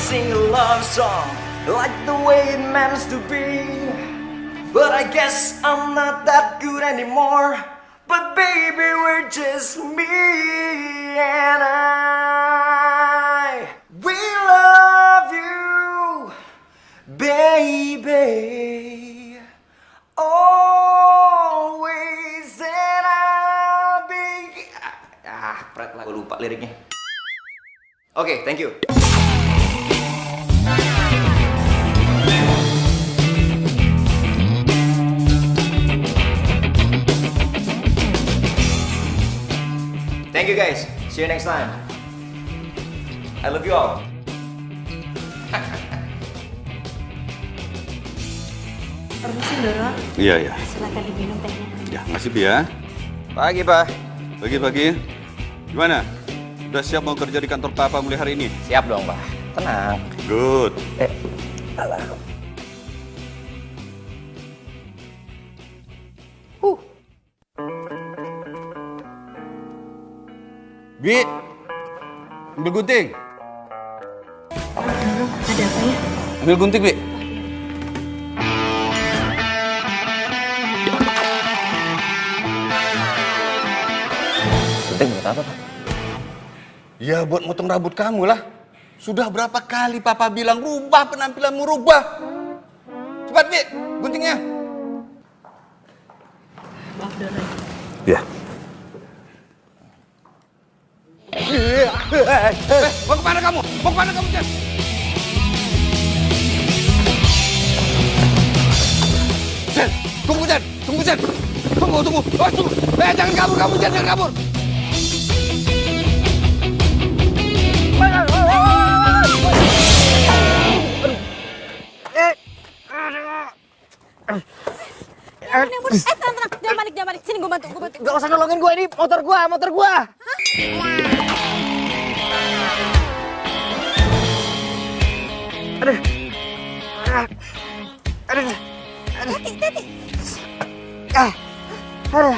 sing a love song like the way it meant to be. But I guess I'm not that good anymore. But baby, we're just me and I. We love you, baby. Always and I'll be. Pret lah, gue lupa liriknya. Oke, thank you. Thank you guys. See you next time. I love you all. Permisi, Doro. Iya, iya. Silakan diminum tehnya. Ya, makasih, Bi ya. Pagi, Pak. Pagi-pagi. Gimana? Udah siap mau kerja di kantor Papa mulai hari ini? Siap dong, Pak. Tenang. Good. Alah. Bi, ambil gunting. Ada apa ya? Ambil gunting, Bi. Gunting buat apa, Pak? Ya, buat motong rambut kamu lah. Sudah berapa kali Papa bilang rubah penampilanmu, rubah. Cepat, Bi, guntingnya. Maaf, Doro. Ya. Mau kemana kamu? Mau kemana kamu, Jen? Jen, tunggu, Jen. Tunggu, Jen. Tunggu. Oh, tunggu. Jangan kabur kamu, Jen. Jangan kabur. Tenang. Jangan panik. Sini gue bantu. Gak usah nolongin gue, ini motor gue. Aduh. Teti. Aduh.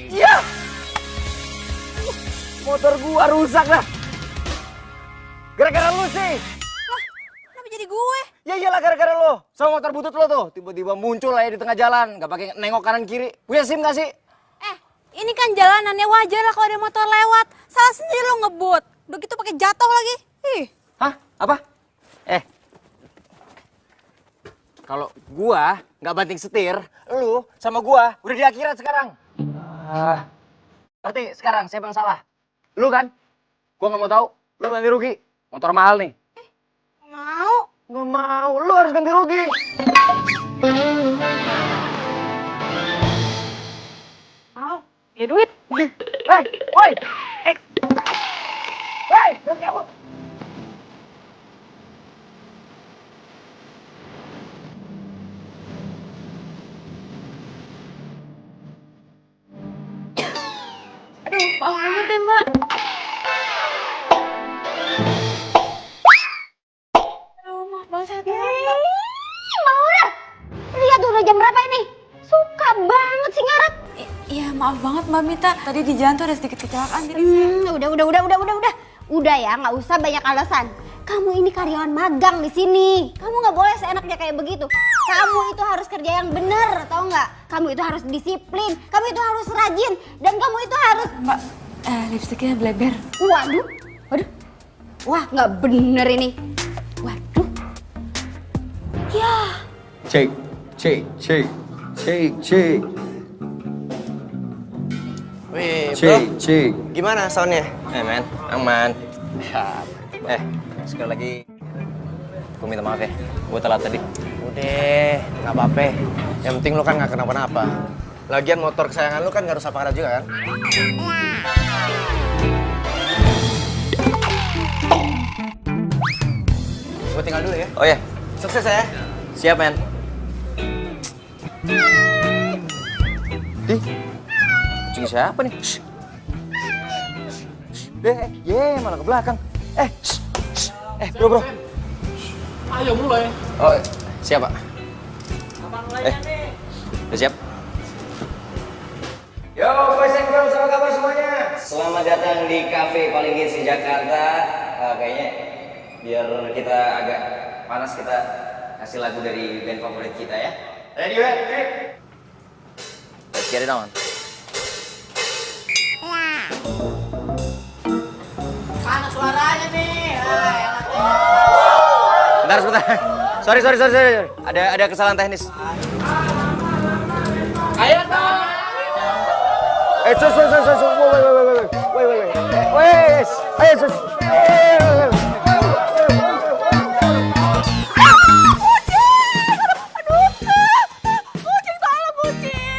Ya. Motor gua rusak dah. Gara-gara lu sih. Kenapa jadi gue? Ya iyalah gara-gara lo. Sama motor butut lo tuh. Tiba-tiba muncul aja di tengah jalan. Gak pakai nengok kanan kiri. Punya SIM gak sih? Ini kan jalanannya wajar lah kalau ada motor lewat. Salah sendiri lo ngebut. Begitu pakai jatuh lagi. Ih. Hah? Apa? Kalau gua nggak banting setir, lu sama gua udah di akhirat sekarang. Berarti sekarang siapa yang salah? Lu kan? Gua nggak mau tahu. Lu ganti rugi. Motor mahal nih. Mau. Nggak mau. Lu harus ganti rugi. Mau. Ya duit. Woi. Ganti aku. Maaf banget ya, Mbak. Aduh, maaf banget. Maura, lihat udah jam berapa ini? Suka banget sih ngarep. Iya, maaf banget Mbak Mita. Tadi di jalan tuh ada sedikit kecelakaan. Udah ya, nggak usah banyak alasan. Kamu ini karyawan magang di sini. Kamu nggak boleh seenaknya kayak begitu. Kamu itu harus kerja yang bener, tau nggak? Kamu itu harus disiplin. Kamu itu harus rajin. Dan kamu itu harus... Mbak, lipstiknya bleber. Waduh. Wah, nggak bener ini. Waduh. Ya. Cek. Wih, bro. Cek. Gimana soundnya? Men, aman. Sekali lagi, gue minta maaf ya. Gue telat tadi. Udah, nggak apa-apa. Yang penting lu kan nggak kenapa-napa. Lagian motor kesayangan lu kan nggak rusak parah juga kan? Gue tinggal dulu ya. Oh ya, Sukses ya. siap men. Kucing siapa nih? Malah ke belakang. Bro. Ayo mulai. Oh, siap Pak. Udah siap? Yo, boys and girls, apa kabar semuanya? Selamat datang di cafe paling hits di Jakarta. Kayaknya Biar kita agak panas, kita kasih lagu dari band favorit kita ya. Ready, ready? Let's get it on. Mana suaranya nih? Bentar, sebentar. Sorry. Ada kesalahan teknis. Ayo dong.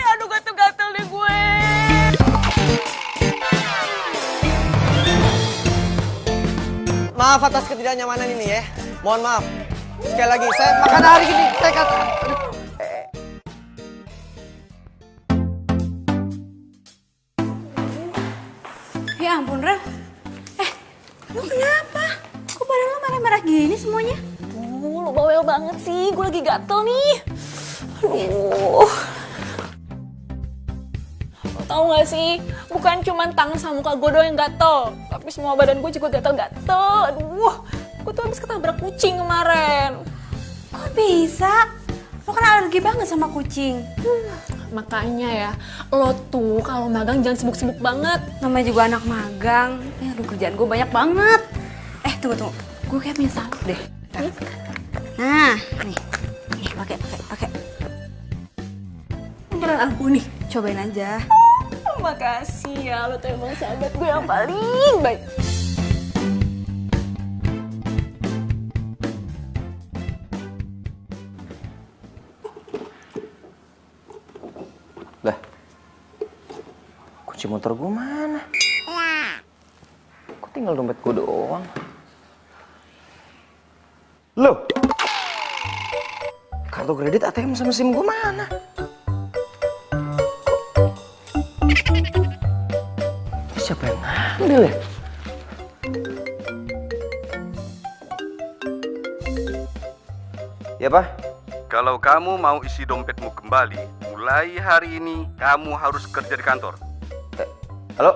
Aduh, gatel-gatel deh gue. Maaf atas ketidaknyamanan ini ya. Mohon maaf. Sekali lagi, saya makan hari ini. Saya kata. Ya ampun, Ren. Lu kenapa? Kok badan lu merah-merah gini semuanya? Lu bawel banget sih, gue lagi gatel nih. Aduh. Lo tau gak sih, bukan cuma tangan sama muka gue doang yang gatel, tapi semua badan gue juga gatel-gatel. Aduh, gue tuh habis ketabrak kucing kemarin. Kok bisa? Lo kan alergi banget sama kucing. Makanya ya, lo tuh kalau magang jangan sibuk-sibuk banget. Namanya juga anak magang. Aduh, kerjaan gue banyak banget. Tunggu. Gue kayak punya sabuk deh. Nah, nih. Nih, pakai. Beneran ampuh nih, cobain aja. Makasih ya, lo tuh emang sahabat gue yang paling baik. Lah, kunci motor gue mana? Kok tinggal dompet gue doang? Loh, kartu kredit, ATM sama SIM gue mana? Ini siapa yang ngambil ya? Ya, Pak. Kalau kamu mau isi dompetmu kembali, mulai hari ini kamu harus kerja di kantor. Halo?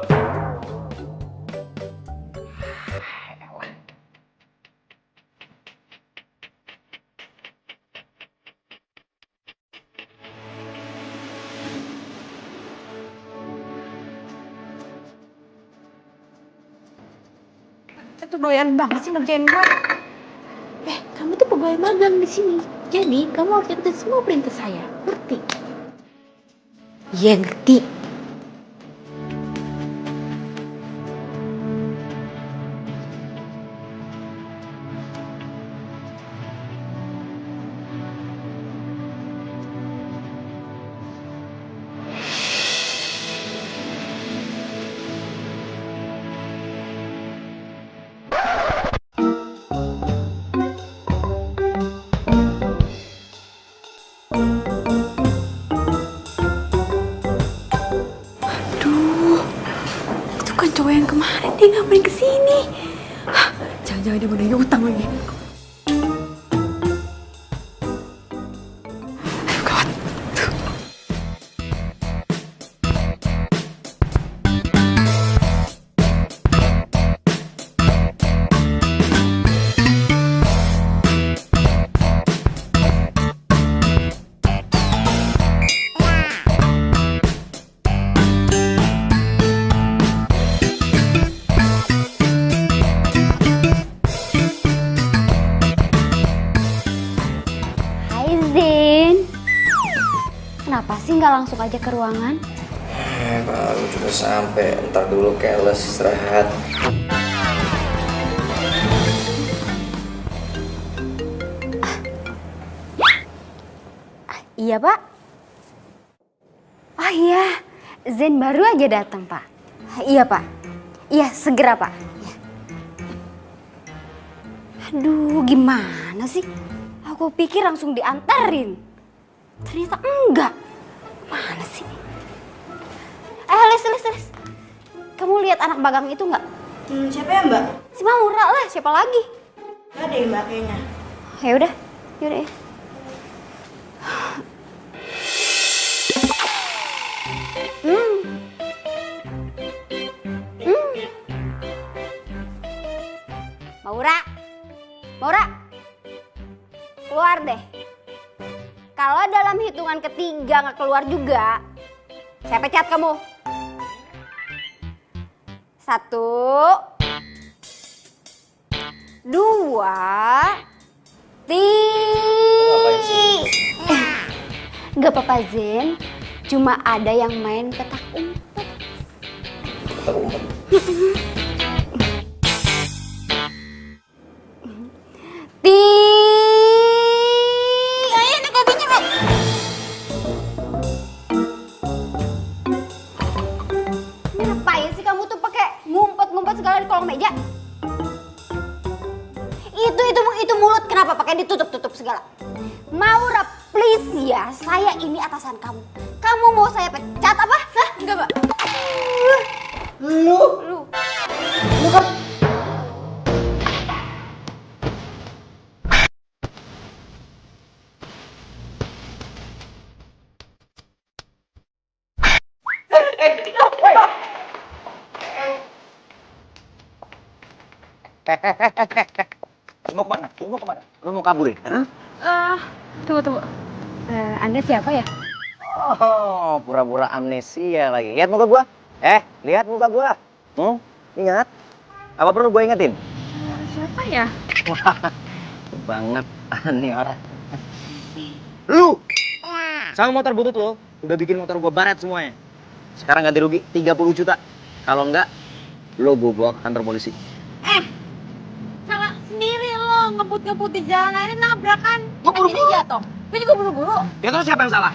Itu doyan banget sih ngerjain gue. Kamu tuh pegawai magang di sini. Jadi, kamu harus ikutin semua perintah saya. Ngerti? Iya, ngerti. Cowok yang kemarin dia ngapain kesini? Jangan-jangan dia mau nagih utang lagi. Aduh, gawat. Kenapa sih nggak langsung aja ke ruangan? Baru juga sampai, ntar dulu keles istirahat. Iya, Pak. Oh iya, Zen baru aja datang, Pak. Iya, Pak. Iya, segera, Pak. Iya. Aduh, gimana sih? Aku pikir langsung diantarin. Ternyata enggak. Mana sih? Les. Kamu lihat anak magang itu enggak? Siapa ya, Mbak? Si Maura lah, siapa lagi? Gak ada ya, Mbak, kayaknya. Yaudah ya. Maura, Maura, keluar deh. Kalau dalam hitungan ketiga nggak keluar juga, saya pecat kamu. 1, 2, 3. Gak apa-apa Zen, cuma ada yang main petak umpet. Petak umpet. Ayo nih kopinya Bang. Ngapain sih kamu tuh pakai ngumpet-ngumpet segala di kolong meja? Itu mulut kenapa pakai ditutup-tutup segala? Maura, please ya, saya ini atasan kamu. Kamu mau saya pecat apa? Hah? Enggak, Mbak. Lu kan Lu mau kemana? Lu mau kabur ya? Tunggu. Anda siapa ya? Oh, pura-pura amnesia lagi. Lihat muka gua. Lihat muka gua. Ingat? Apa perlu gua ingetin? Siapa ya? Wah, banget nih orang. Lu! Sama motor butut lo, udah bikin motor gua baret semuanya. Sekarang ganti rugi 30 juta. Kalau enggak, lo gua bawa ke kantor polisi. Salah sendiri lo ngebut-ngebut di jalan akhirnya nabrakan. Gue buru-buru jatuh. Gue juga buru-buru. Ya terus siapa yang salah?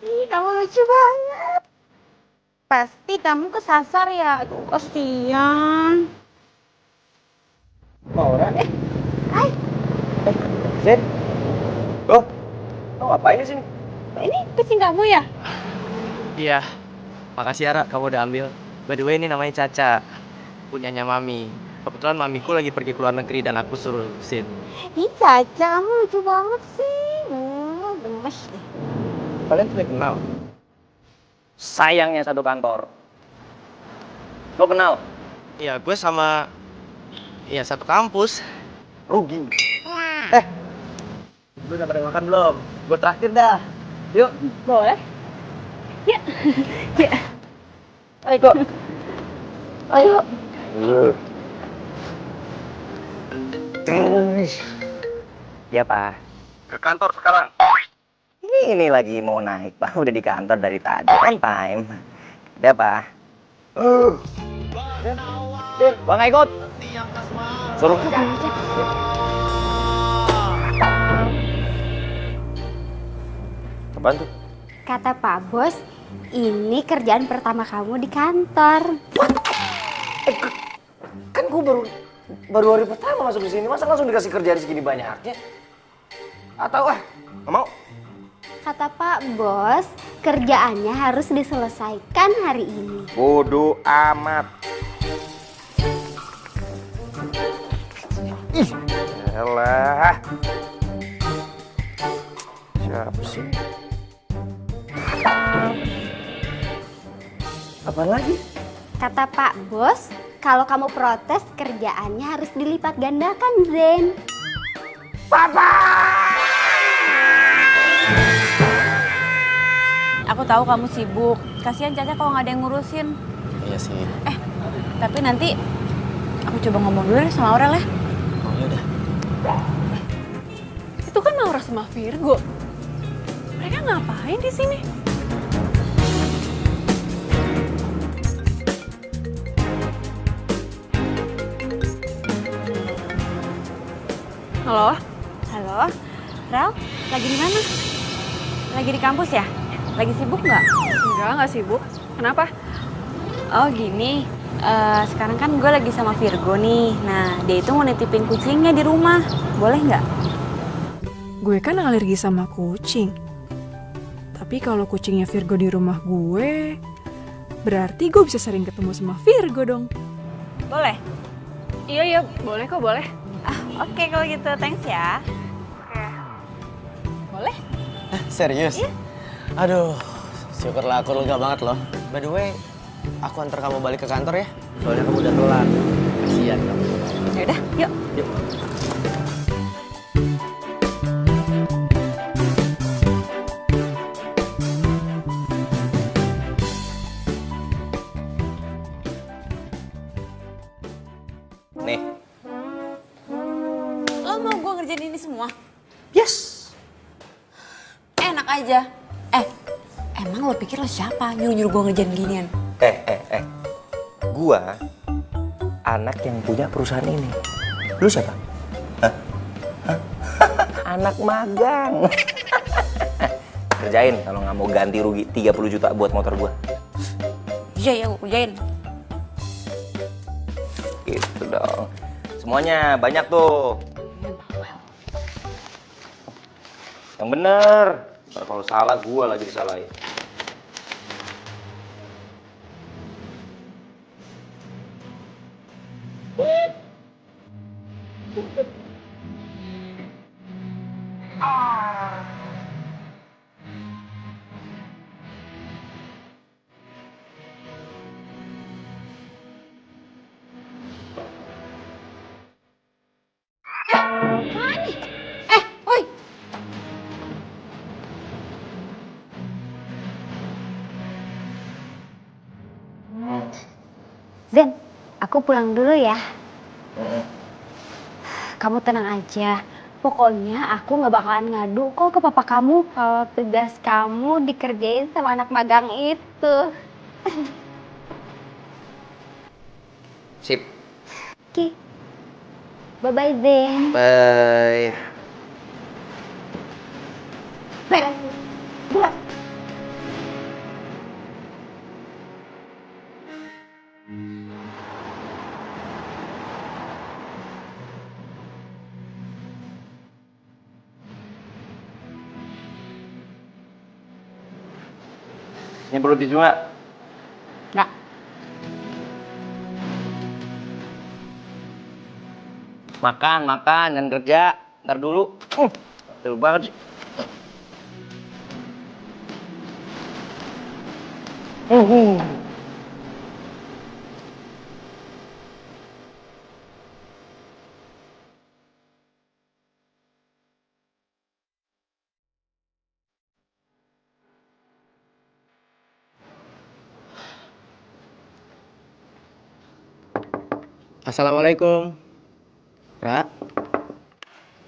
Ih, kamu lucu banget. Pasti kamu kesasar ya. Aduh, kasihan. Maura? Hai. Zen? Lo ngapain di sini? Ini kucing kamu ya? Iya, makasih Ara, kamu udah ambil. By the way, ini namanya Caca, punyanya Mami. Kebetulan Mamiku lagi pergi ke luar negeri dan aku suruh urusin. Ih, Caca, kamu lucu banget sih. Gemes deh. Kalian sudah kenal? Sayangnya satu kantor. Lo kenal? Iya, gue sama... Iya, satu kampus. Rugi. Lu udah pada makan belum? Gue traktir dah. Yuk. Boleh? Ya. Ya. Ayo, kok. Ayo. Ya, Pak. Ke kantor sekarang. Ini lagi mau naik, Pak. Udah di kantor dari tadi. On time. Ya, Pak. Bang, nggak ikut. Suruh. Apaan tuh? kata Pak Bos, ini kerjaan pertama kamu di kantor. Kan gue baru hari pertama masuk di sini, masa langsung dikasih kerjaan segini banyaknya? Atau nggak mau? Kata Pak Bos, kerjaannya harus diselesaikan hari ini. Bodoh amat. Ih, elah. Siapa sih? Apa lagi? Kata Pak Bos, kalau kamu protes kerjaannya harus dilipat gandakan, Zen. Papa! Aku tahu kamu sibuk. Kasihan Caca kalau nggak ada yang ngurusin. Iya sih. Tapi nanti aku coba ngomong dulu deh sama Aurel ya. Oh ya udah. Itu kan Maura sama Virgo. Mereka ngapain di sini? Halo? Halo, Rel, lagi di mana? Lagi di kampus ya? Lagi sibuk nggak? Enggak sibuk. Kenapa? Oh gini, sekarang kan gue lagi sama Virgo nih. Nah, dia itu mau nitipin kucingnya di rumah. Boleh nggak? Gue kan alergi sama kucing. Tapi kalau kucingnya Virgo di rumah gue, berarti gue bisa sering ketemu sama Virgo dong. Boleh? Iya, boleh kok, boleh. Oke, kalau gitu, thanks ya. Boleh? Serius? Aduh, Syukurlah aku lega banget loh. By the way, aku antar kamu balik ke kantor ya. Soalnya kamu udah telat. Kasian kamu. Yaudah, yuk. Yuk. Nih. Lo mau gue ngerjain ini semua? Yes. Enak aja. Emang lo pikir lo siapa nyuruh-nyuruh gue ngerjain ginian? Gua anak yang punya perusahaan ini. Lu siapa? Hah? Anak magang. Kerjain kalau nggak mau ganti rugi 30 juta buat motor gua. Iya, gue kerjain. Gitu dong. Semuanya banyak tuh. Yang bener. Ntar kalau salah gua lagi disalahin. Woi. Zen, aku pulang dulu ya. Kamu tenang aja. Pokoknya aku nggak bakalan ngadu kok ke papa kamu kalau tugas kamu dikerjain sama anak magang itu. Sip. Oke. Bye-bye, Zen. Bye. Bye. Bye. Ini perlu tisu nggak? Nggak. Makan, jangan kerja. Ntar dulu. Betul banget sih. Assalamualaikum. Ra.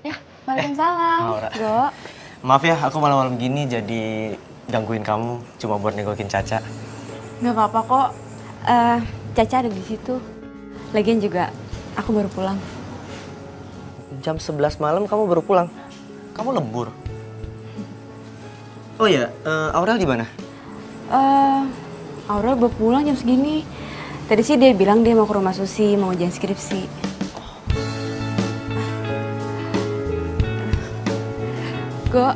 Ya, waalaikumsalam. Aura. Go. Maaf ya, aku malam-malam gini jadi gangguin kamu cuma buat nengokin Caca. Nggak apa-apa kok. Caca ada di situ. Lagian juga aku baru pulang. Jam 11 malam kamu baru pulang? Kamu lembur? Oh iya, Aurel di mana? Aurel baru pulang jam segini. Tadi sih dia bilang dia mau ke rumah Susi, mau ujian skripsi. Go.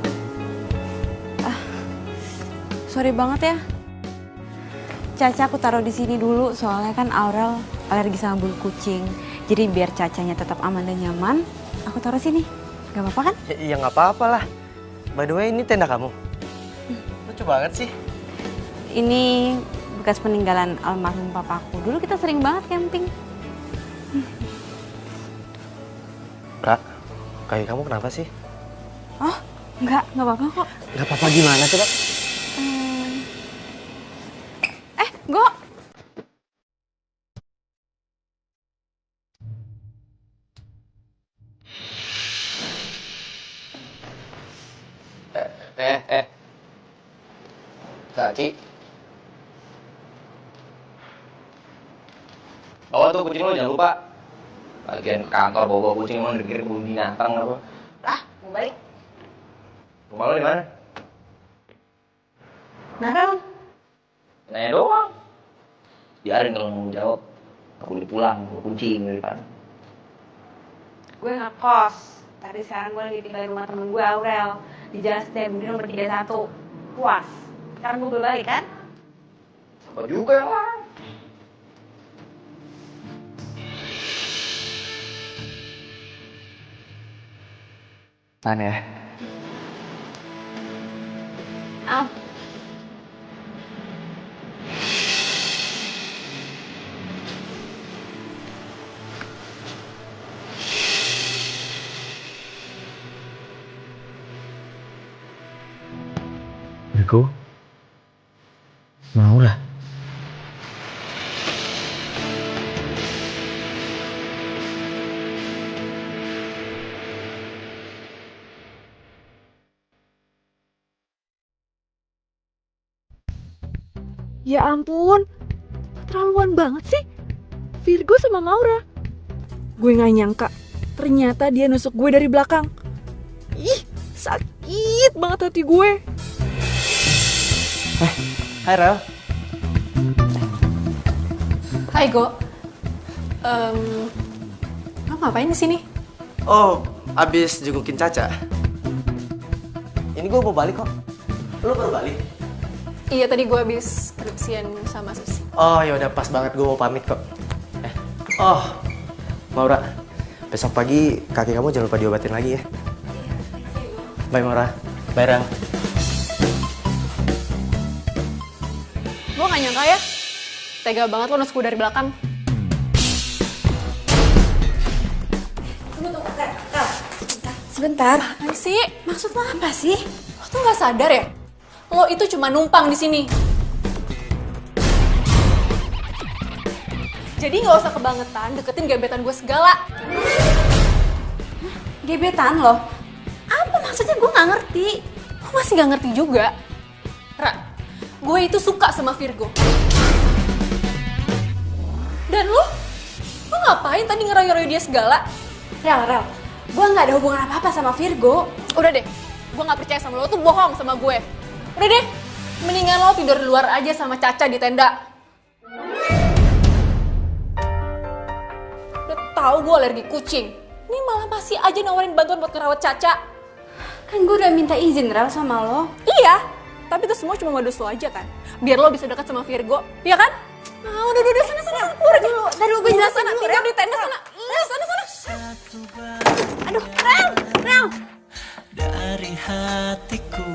Sorry banget ya. Caca aku taruh di sini dulu, soalnya kan Aurel alergi sama bulu kucing. Jadi biar Cacanya tetap aman dan nyaman, aku taruh sini. Gak apa-apa kan? Ya nggak apa-apa lah. By the way, ini tenda kamu. Lucu banget sih. Ini bekas peninggalan almarhum papaku. Dulu kita sering banget camping. Ra, kaki kamu kenapa sih? Oh, nggak apa-apa kok. Nggak apa-apa gimana coba? Go. Caci. Bawa tuh kucing lo, jangan lupa. Bagian kantor bawa kucing lo dikira kebun binatang apa. Mau balik? Rumah lo di mana? Nah, Nanya doang. Biarin kalau mau jawab. Aku udah pulang, bawa kucing dari depan. gue ngekos. Tadi sekarang gue lagi tinggal di rumah temen gue, Aurel. Di Jalan Setiabudi nomor 31. Puas. Sekarang gue balik kan? Apa juga yang lain? Ah, Virgo, Maura. Ya ampun, keterlaluan banget sih. Virgo sama Maura. Gue gak nyangka, ternyata dia nusuk gue dari belakang. Ih, sakit banget hati gue. Hai Rel. Hai Go. Lo ngapain di sini? Oh, abis jengukin Caca. Ini gue mau balik kok. Lo baru balik? Iya, tadi gue habis skripsian sama Susi. Oh ya udah pas banget, gue mau pamit kok. Oh, Maura, besok pagi kaki kamu jangan lupa diobatin lagi ya. Bye Maura. Bye Rel. Gue gak nyangka ya, tega banget lo nusuk gue dari belakang. Tunggu, Rel. Sebentar. Apaan sih? Maksud lo apa sih? Lo tuh gak sadar ya? Lo itu cuma numpang di sini. Jadi nggak usah kebangetan deketin gebetan gue segala. Gebetan lo? Apa maksudnya? Gue nggak ngerti. Lo masih nggak ngerti juga? Ra, gue itu suka sama Virgo. Dan lo ngapain tadi ngeroy-roy dia segala? Rel, gue nggak ada hubungan apa-apa sama Virgo. Udah deh, gue nggak percaya sama lo tuh bohong sama gue. Udah deh, mendingan lo tidur di luar aja sama Caca di tenda. Udah tahu gue alergi kucing. Ini malah masih aja nawarin bantuan buat ngerawat Caca. Kan gue udah minta izin Rel sama lo. Iya, tapi itu semua cuma modus lo aja kan. Biar lo bisa dekat sama Virgo, iya kan? Ah, udah, sana, keluar aja. Tadi gue jelasin sana, dulu, tidur Rel. di tenda sana. Iya, sana. Aduh, Rel. Dari hatiku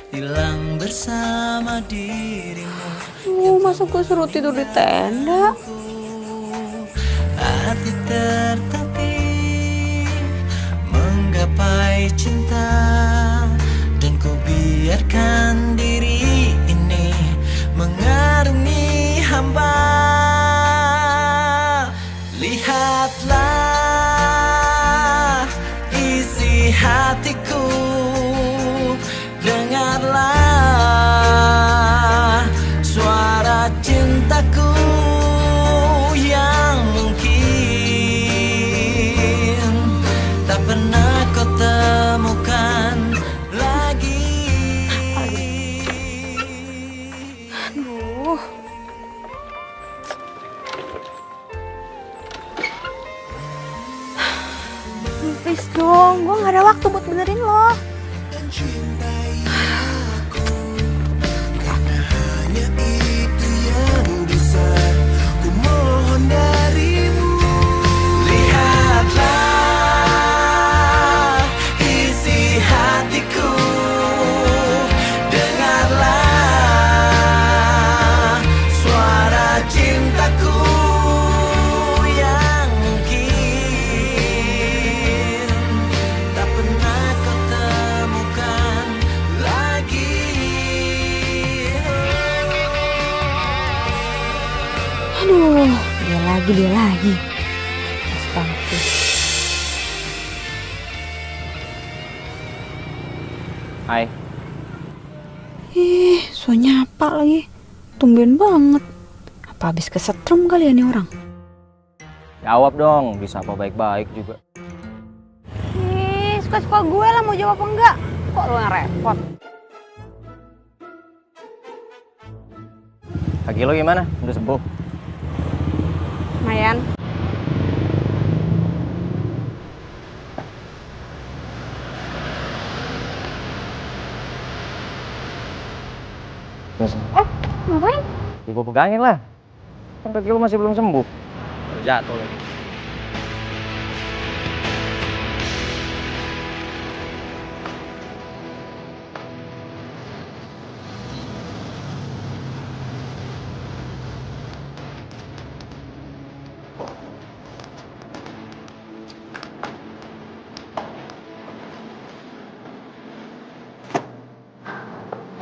hilang bersama dirimu. Masa gue suruh tidur di tenda? Hati tertatih menggapai cinta, dan ku biarkan diri ini mengarungi hamba. Lihatlah isi hatiku, dengarlah suara cintaku yang mungkin tak pernah kau temukan lagi. Aduh. Please dong, gue gak ada waktu buat benerin lo. Hanya itu yang bisa ku mohon darimu. Lihatlah isi hatiku, dengarlah suara cintaku yang mungkin tak pernah kau temukan lagi. Aduh, dia lagi. Astaga. Hai. So nyapa lagi. Tumben banget. Apa habis kesetrum kali ya nih orang? Jawab dong, bisa apa baik-baik juga. Suka-suka gue lah mau jawab apa enggak. Kok lo yang repot? Kaki lo gimana? Udah sembuh? Lumayan. Terus, Ngapain? gue pegangin lah. Kan kaki lo masih belum sembuh. Baru jatuh lagi.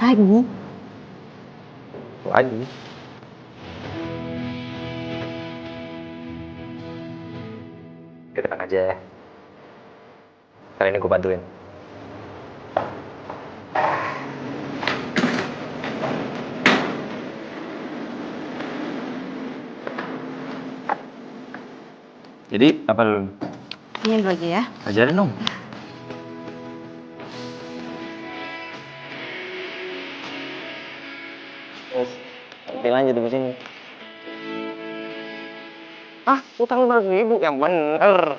Lagi? Lagi. Tenang aja ya. Kali ini gue bantuin. Jadi apa lu? Ini dulu aja ya. Ajarin dong. Terus, nanti lanjut di sini. Ah, utang 5.000 yang bener.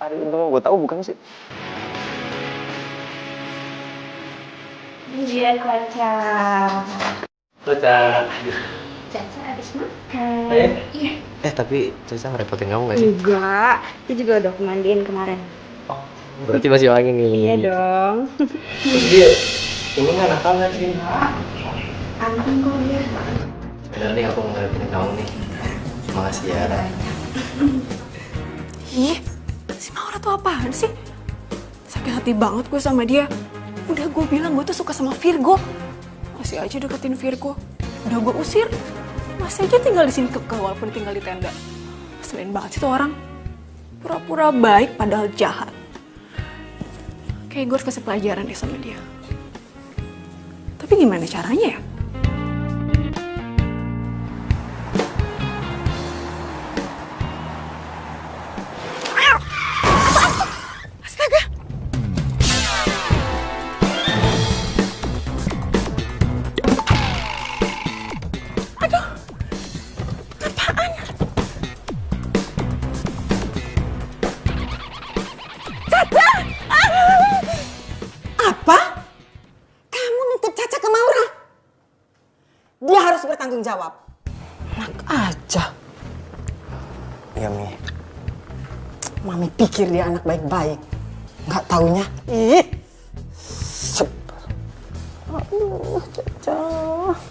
Hari itu gue tahu bukan sih? Iya, Caca. Caca. Caca habis makan. Iya. Tapi Caca ngerepotin kamu gak sih? Enggak, itu juga udah aku mandiin kemarin. Oh, berarti masih wangi nih. Iya dong. Dia, ini nggak nakal nggak sih? Ampun kok dia. Bener nih aku ngerepotin kamu nih. Makasih ya, Ra. Ih, si Maura tuh apaan sih? Sakit hati banget gue sama dia. Udah gue bilang gue tuh suka sama Virgo. Masih aja deketin Virgo. Udah gue usir. Masih aja tinggal di sini kekeh walaupun tinggal di tenda. Selain banget sih tuh orang. Pura-pura baik padahal jahat. Kayak gue harus kasih pelajaran deh sama dia. Tapi gimana caranya ya? Dia harus bertanggung jawab. Enak aja. Iya, Mi. Mami pikir dia anak baik-baik. Nggak taunya. Ih. Aduh, Caca.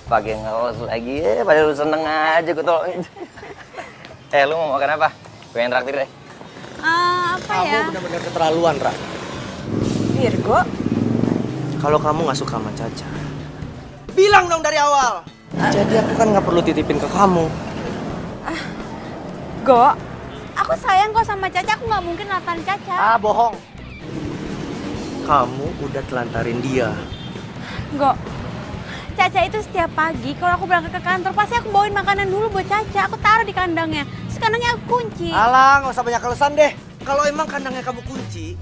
Pakai ngelos lagi ya, padahal lu seneng aja gue tolongin. Lu mau makan apa? Gue yang traktir deh. Apa ya? Kamu benar-benar keterlaluan, Ra. Virgo? Kalau kamu nggak suka sama Caca, Bilang dong dari awal. jadi aku kan nggak perlu titipin ke kamu. Go, aku sayang kok sama Caca, aku nggak mungkin natan Caca. Bohong. Kamu udah telantarin dia. Go, Caca itu setiap pagi kalau aku berangkat ke kantor pasti aku bawain makanan dulu buat Caca. Aku taruh di kandangnya, terus kandangnya aku kunci. Alah, nggak usah banyak alasan deh. Kalau emang kandangnya kamu kunci,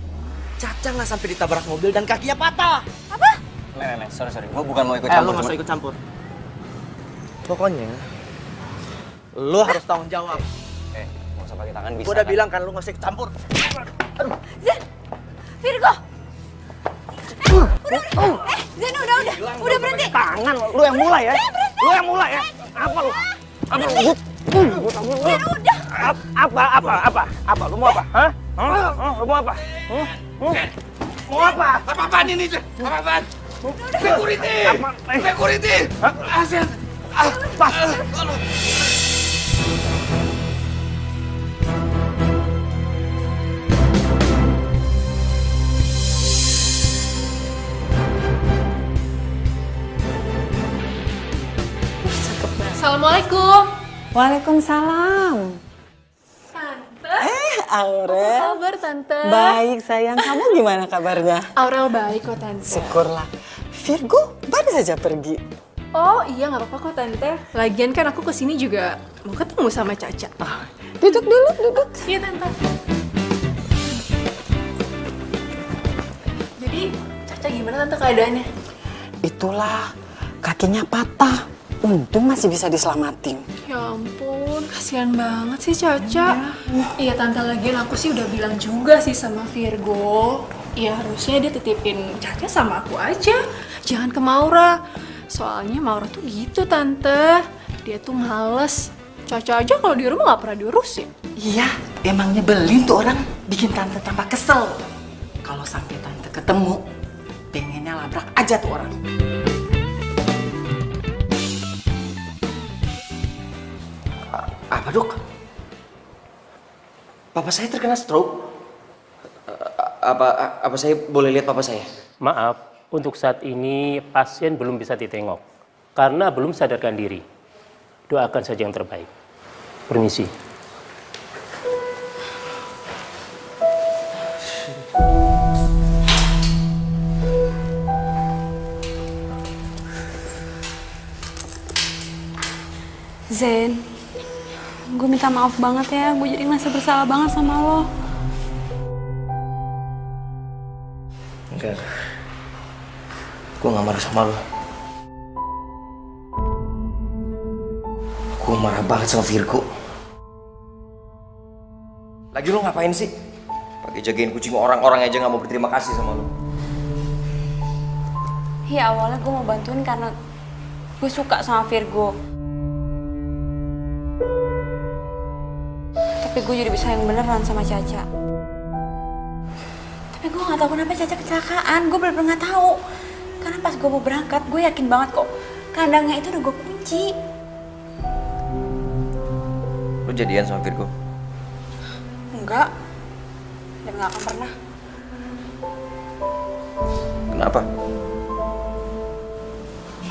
Caca nggak sampai ditabrak mobil dan kakinya patah. Apa? Nih, sorry. Gue bukan mau ikut Lu campur. nggak usah ikut campur. Pokoknya, lu harus tanggung jawab. Nggak usah pakai tangan bisa. Gue udah bilang kan lu nggak usah ikut campur. Zen, Virgo. Zen udah berhenti. Tangan, lu yang mulai ya. Lu yang mulai ya. Apa lu? Apa lu? Zen udah. Apa? Lu mau apa? Hah? Lu mau apa? Mau apa? Apa-apaan ini? Apa-apaan? Security! Asyik! Pas. Assalamualaikum. Waalaikumsalam. Tante. Aurel. Apa kabar, Tante? Baik sayang, kamu gimana kabarnya? Aurel baik kok, Tante. Syukurlah. Virgo baru saja pergi. Oh iya, nggak apa-apa kok, Tante. Lagian kan aku kesini juga mau ketemu sama Caca. Duduk dulu, duduk. Iya, Tante. Jadi, Caca gimana, Tante, keadaannya? Itulah, kakinya patah. Untung masih bisa diselamatin. Ya ampun, kasihan banget sih Caca. Iya, Tante, lagian aku sih udah bilang juga sih sama Virgo. Ya harusnya dia titipin Caca sama aku aja. Jangan ke Maura. Soalnya Maura tuh gitu, Tante. Dia tuh males. Caca aja kalau di rumah gak pernah diurusin. Iya, emang nyebelin tuh orang. Bikin tante tambah kesel. Kalau sampai tante ketemu, pengennya labrak aja tuh orang. Apa, Dok? Papa saya terkena stroke. Apa saya boleh lihat papa saya? Maaf, untuk saat ini pasien belum bisa ditengok karena belum sadarkan diri. Doakan saja yang terbaik. Permisi. Zen, gue minta maaf banget ya, gue jadi ngerasa bersalah banget sama lo. Enggak. Gue gak marah sama lo. Gue marah banget sama Virgo. Lagi lo ngapain sih? Pakai jagain kucing orang-orang aja gak mau berterima kasih sama lo. Ya awalnya gue mau bantuin karena gue suka sama Virgo. Tapi gue jadi bisa yang beneran sama Caca. Tapi gue gak tahu kenapa Caca kecelakaan. Gue bener-bener gak tahu. Karena pas gue mau berangkat, gue yakin banget kok kandangnya itu udah gue kunci. Lo jadian sama Virgo? Enggak. Dan gak akan pernah. Kenapa?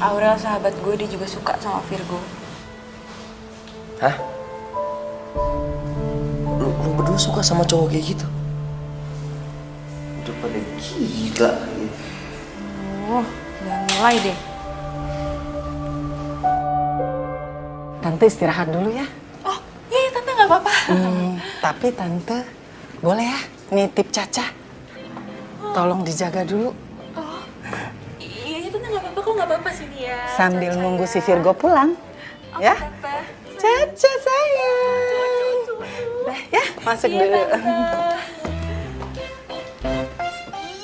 Aurel sahabat gue, dia juga suka sama Virgo. Hah? Lu berdua suka sama cowok kayak gitu? Udah pada gila ya. Oh, jangan mulai deh. Tante istirahat dulu ya. Oh, iya Tante nggak apa-apa. Tapi Tante boleh ya nitip Caca. Tolong dijaga dulu. Oh, iya Tante nggak apa-apa kok, nggak apa-apa sini ya. Sambil nunggu si Virgo pulang. Ya? Caca sayang. Dah ya, masuk dulu.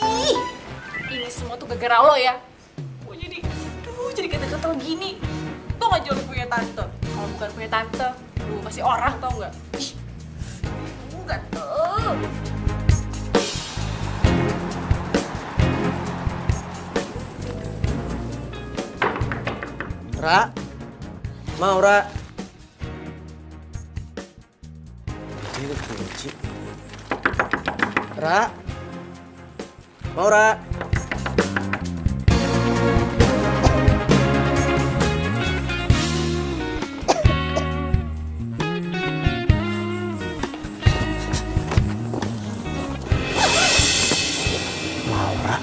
Ih, ini semua tuh gara-gara lo ya. Gue jadi kata-kata gini. Tuh gak jauh punya tante. Kalau bukan punya tante, lu pasti orang tau nggak? Ih, enggak tuh. Ra, mau Ra. Ini kunci. Ra, mau Ra. Laura,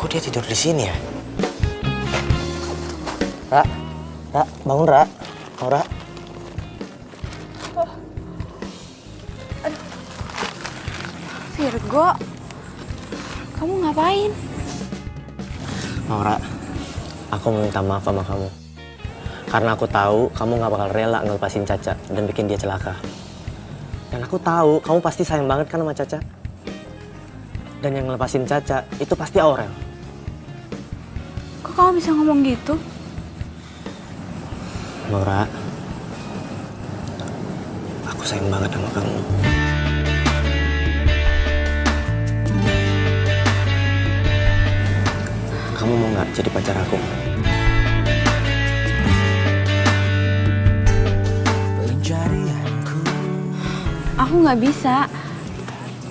kok dia tidur di sini ya? Ra, bangun Ra, Laura. Virgo, kamu ngapain? Laura, aku mau minta maaf sama kamu. Karena aku tahu kamu gak bakal rela ngelepasin Caca dan bikin dia celaka. Dan aku tahu kamu pasti sayang banget kan sama Caca. Dan yang ngelepasin Caca itu pasti Aurel. Kok kamu bisa ngomong gitu? Laura, aku sayang banget sama kamu. Kamu mau nggak jadi pacar aku? Aku nggak bisa.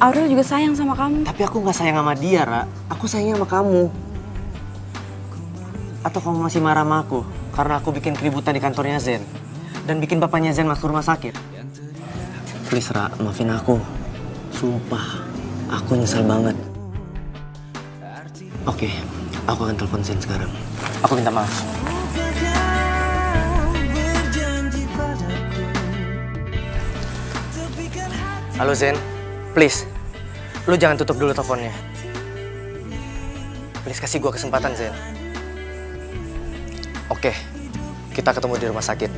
Aurel juga sayang sama kamu. Tapi aku nggak sayang sama dia, Ra. Aku sayang sama kamu. Atau kamu masih marah sama aku karena aku bikin keributan di kantornya Zen dan bikin bapaknya Zen masuk rumah sakit? Please, Ra, maafin aku. Sumpah, aku nyesel banget. Oke, aku akan telepon Zen sekarang. Aku minta maaf. Halo Zen, please, lu jangan tutup dulu teleponnya. Please kasih gua kesempatan Zen. Oke, kita ketemu di rumah sakit.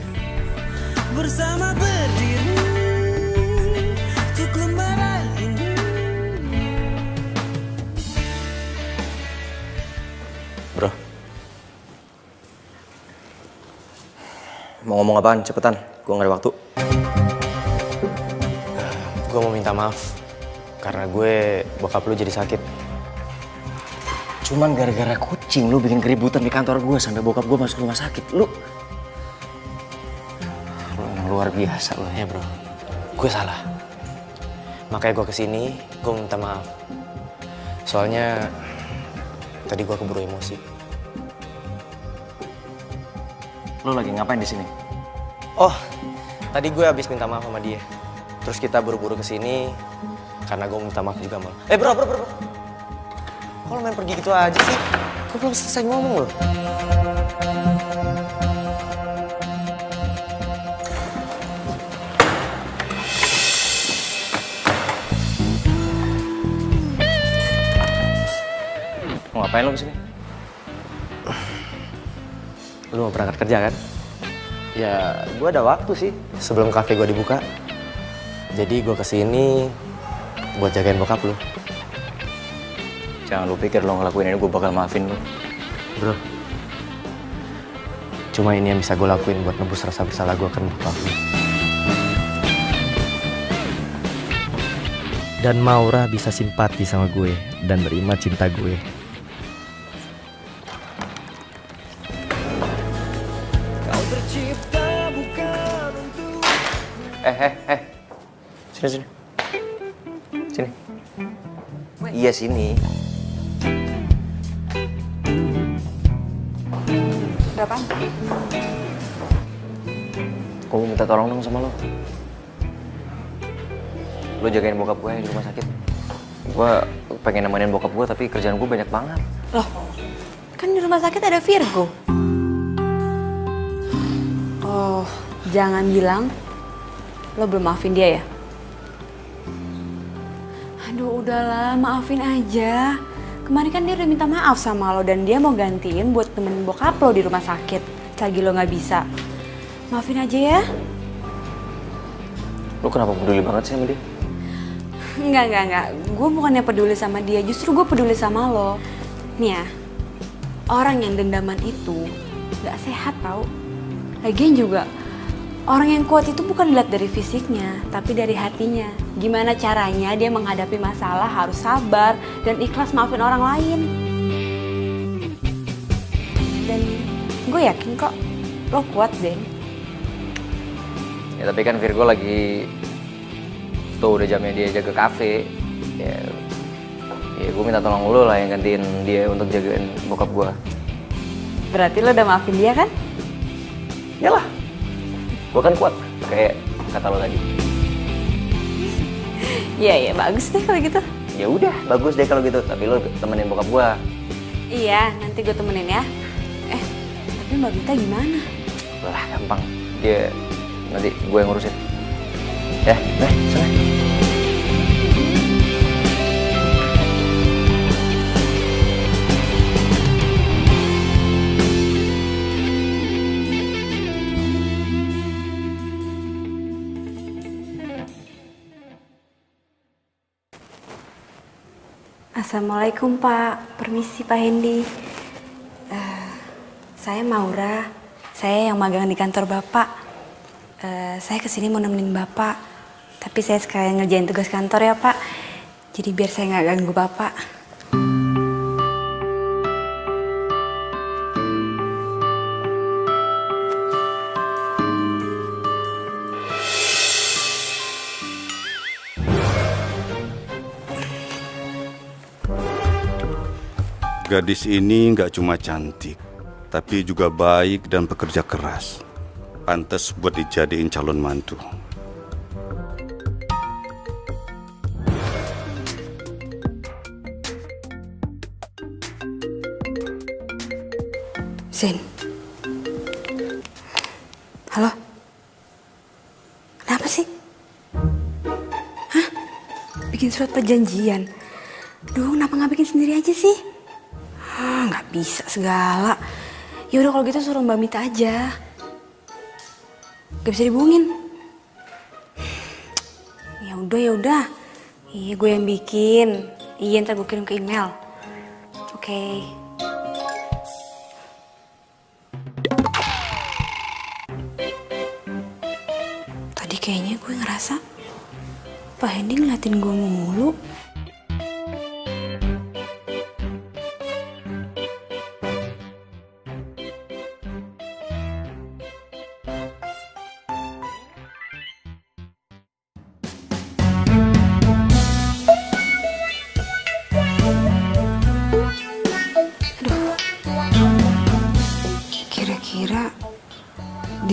Bersama berdiri untuk lembaran ini. Bro, Mau ngomong apaan? Cepetan, gue gak ada waktu. gue mau minta maaf karena gue bokap lu jadi sakit. Cuman gara-gara kucing lu bikin keributan di kantor gue sampai bokap gue masuk rumah sakit. Lu emang luar biasa lu. Ya bro, gue salah. Makanya gue kesini, gue minta maaf. Soalnya tadi gue keburu emosi. Lo lagi ngapain di sini? Oh, tadi gue habis minta maaf sama dia. Terus kita buru-buru kesini karena gue minta maaf juga mal. Bro. Kok lo main pergi gitu aja sih? Gue belum selesai ngomong loh. Mau ngapain lo kesini? Lu mau berangkat kerja kan? Ya, gue ada waktu sih sebelum kafe gue dibuka. Jadi gue kesini buat jagain bokap lu. Jangan lu pikir lo ngelakuin ini gue bakal maafin lo. Bro, cuma ini yang bisa gue lakuin buat nebus rasa bersalah gue ke bokap lu. Dan Maura bisa simpati sama gue dan nerima cinta gue. Sini. Iya sini. Ada apaan? Gue mau minta tolong dong sama lo. Lo jagain bokap gue di rumah sakit. Gue pengen nemenin bokap gue tapi kerjaan gue banyak banget. Loh, kan di rumah sakit ada Virgo. Oh, jangan bilang lo belum maafin dia ya? Aduh, udahlah, maafin aja. Kemarin kan dia udah minta maaf sama lo dan dia mau gantiin buat temenin bokap lo di rumah sakit. Selagi lo nggak bisa. Maafin aja ya. Lo kenapa peduli banget sih sama dia? Enggak. Gue bukannya peduli sama dia, justru gue peduli sama lo. Nih ya, orang yang dendaman itu nggak sehat tau. Lagian juga, orang yang kuat itu bukan dilihat dari fisiknya, tapi dari hatinya. Gimana caranya dia menghadapi masalah harus sabar dan ikhlas maafin orang lain. Dan gue yakin kok lo kuat, Zen. Ya tapi kan Virgo lagi tuh udah jamnya dia jaga kafe. Ya gue minta tolong lo lah yang gantiin dia untuk jagain bokap gue. Berarti lo udah maafin dia kan? Yalah, gue kan kuat kayak kata lo tadi. Iya, bagus deh kalau gitu. Ya udah, bagus deh kalau gitu. Tapi lo temenin bokap gue. Iya, nanti gue temenin ya. Tapi Mbak Bita gimana? Lah, gampang. Dia nanti gue yang ngurusin. Ya, sana. Assalamualaikum Pak, permisi Pak Hendy. Saya Maura, saya yang magang di kantor Bapak. Saya kesini mau nemenin Bapak, tapi saya sekalian ngerjain tugas kantor ya Pak. Jadi biar saya nggak ganggu Bapak. Gadis ini nggak cuma cantik, tapi juga baik dan pekerja keras. Pantas buat dijadiin calon mantu. Zen. Halo? Kenapa sih? Hah? Bikin surat perjanjian? Duh, kenapa nggak bikin sendiri aja sih? Nggak bisa segala. Ya udah kalau gitu suruh Mbak Mita aja. Gak bisa dihubungin. Ya udah. Iya, gue yang bikin. Iya, ntar gue kirim ke email. Oke. Tadi kayaknya gue ngerasa Pak Hendy ngeliatin gue mulu.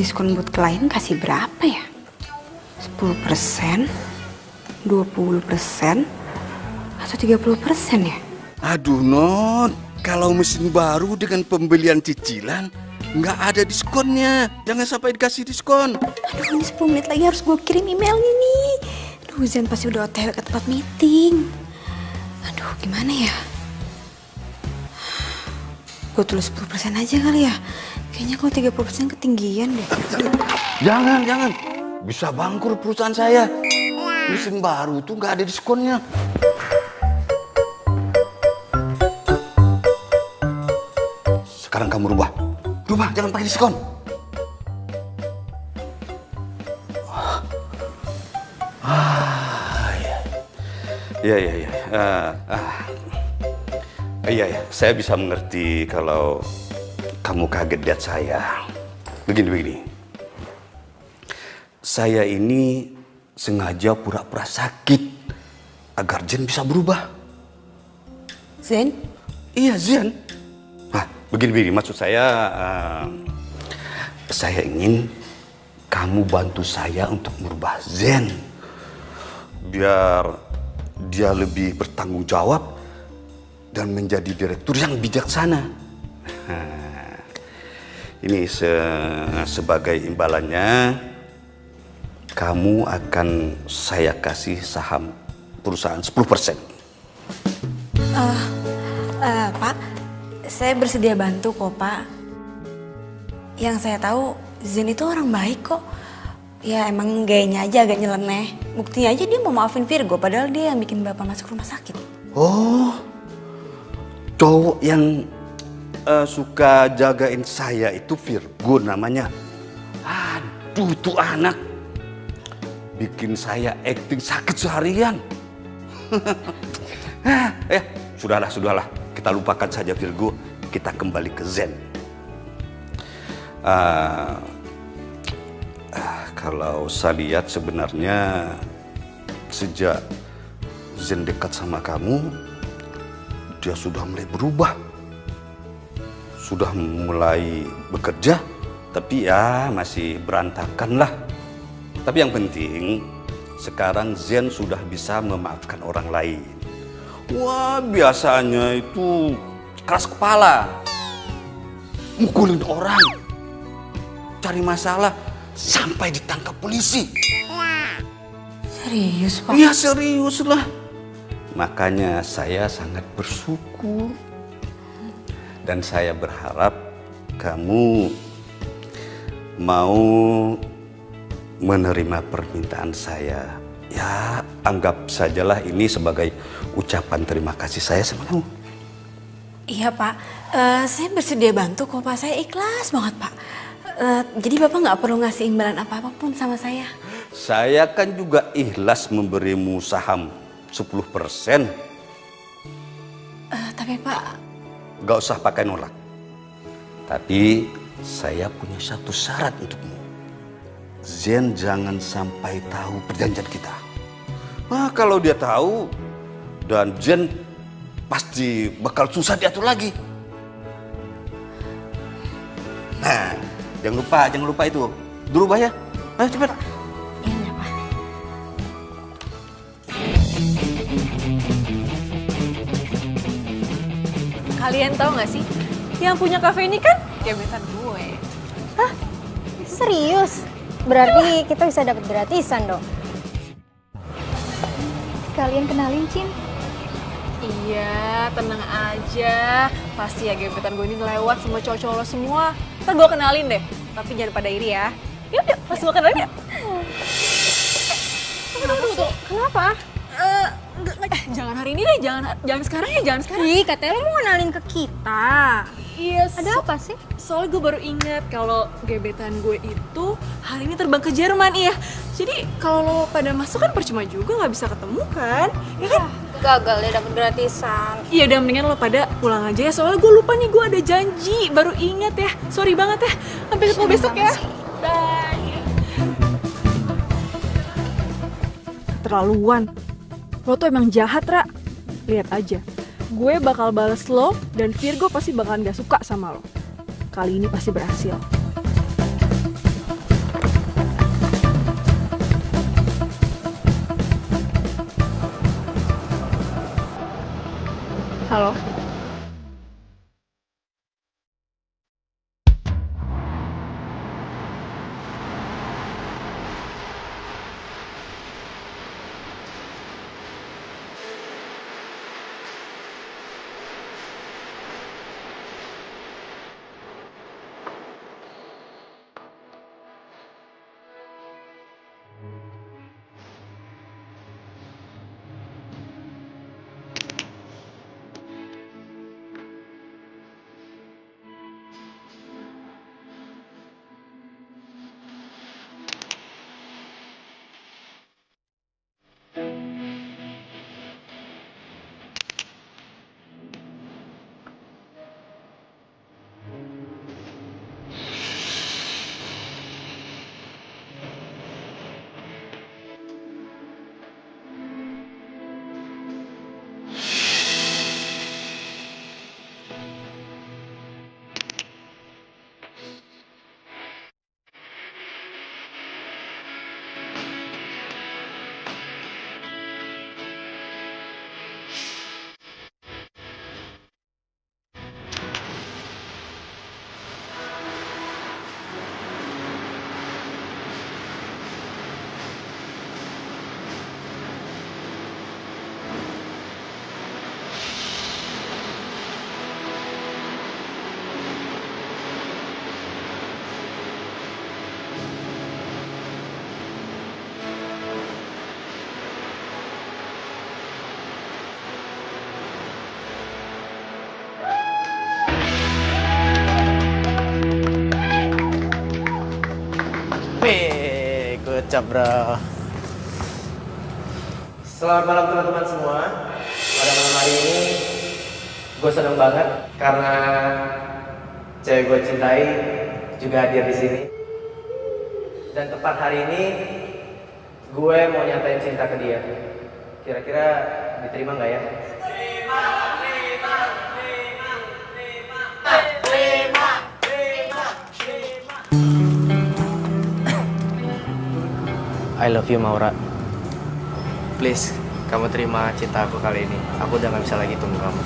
diskon buat klien kasih berapa ya? 10%, 20%, atau 30% ya? Aduh Non, kalau mesin baru dengan pembelian cicilan nggak ada diskonnya. Jangan sampai dikasih diskon. Aduh, ini 10 menit lagi harus gue kirim emailnya nih. Aduh, Zen pasti udah OTW ke tempat meeting. Aduh, gimana ya? Gue tulis 10% aja kali ya. Kayaknya kalau 30% ketinggian deh. Jangan. Bisa bangkrut perusahaan saya. Mesin baru tuh nggak ada diskonnya. Sekarang kamu rubah, jangan pakai diskon. Iya, saya bisa mengerti kalau kamu kaget lihat saya. Begini. Saya ini sengaja pura-pura sakit agar Zen bisa berubah. Zen? Iya, Zen. Nah, begini, maksud saya ingin kamu bantu saya untuk merubah Zen. Biar dia lebih bertanggung jawab dan menjadi direktur yang bijaksana. Nah, ini sebagai imbalannya, kamu akan saya kasih saham perusahaan 10%. Pak, saya bersedia bantu kok, Pak. Yang saya tahu, Zen itu orang baik kok. Ya emang gayanya aja agak nyeleneh. Buktinya aja dia mau maafin Virgo, padahal dia yang bikin Bapak masuk rumah sakit. Oh, cowok yang suka jagain saya itu Virgo namanya. Aduh, tuh anak bikin saya acting sakit seharian. Sudahlah. Kita lupakan saja Virgo. Kita kembali ke Zen. Kalau saya lihat sebenarnya sejak Zen dekat sama kamu, dia sudah mulai berubah. Sudah mulai bekerja, tapi ya masih berantakan lah. Tapi yang penting, sekarang Zen sudah bisa memaafkan orang lain. Wah, biasanya itu keras kepala, mukulin orang, cari masalah, sampai ditangkap polisi. Serius, Pak? Iya, serius lah. Makanya saya sangat bersyukur. Dan saya berharap kamu mau menerima permintaan saya. Ya, anggap sajalah ini sebagai ucapan terima kasih saya sama kamu. Iya, Pak. Saya bersedia bantu kok, Pak. Saya ikhlas banget, Pak. Jadi Bapak nggak perlu ngasih imbalan apa-apapun sama saya. Saya kan juga ikhlas memberimu saham 10%. Tapi Pak... Gak usah pakai nolak. Tapi saya punya satu syarat untukmu. Zen jangan sampai tahu perjanjian kita. Nah, kalau dia tahu, dan Zen pasti bakal susah diatur lagi. Nah, jangan lupa itu. Berubah ya. Ayo cepat. Iya, Pak. Kalian tahu nggak sih, yang punya kafe ini kan gebetan gue. Hah? Serius? Berarti kita bisa dapat gratisan dong. Sekalian kenalin, Cin. Iya, tenang aja. Pasti ya gebetan gue ini lewat sama cowok-cowok lo semua. Ntar gue kenalin deh, tapi jangan pada iri ya. Yuk, langsung gue kenalin ya. Kenapa? Jangan hari ini deh, jangan sekarang ya, jangan sekarang. Ih, katanya lo mau kenalin ke kita. Iya, Ada apa sih? Soalnya gue baru ingat kalau gebetan gue itu hari ini terbang ke Jerman, iya. Jadi kalau lo pada masuk kan percuma juga, nggak bisa ketemu kan? Ya kan? Gagal deh dapet gratisan. Iya udah mendingan lo pada pulang aja ya, soalnya gue lupa nih, gue ada janji, baru ingat ya. Sorry banget ya, sampai ketemu besok ya. Bye. Terlaluan. Lo tuh emang jahat, Ra. Lihat aja. Gue bakal bales lo dan Virgo pasti bakalan gak suka sama lo. Kali ini pasti berhasil. Halo. Good job, bro. Selamat malam teman-teman semua. Pada malam hari ini, gue seneng banget karena cewek gue cintai juga hadir di sini. Dan tepat hari ini, gue mau nyatain cinta ke dia. Kira-kira diterima nggak ya? I love you, Maura. Please, kamu terima cinta aku kali ini. Aku udah gak bisa lagi tunggu kamu.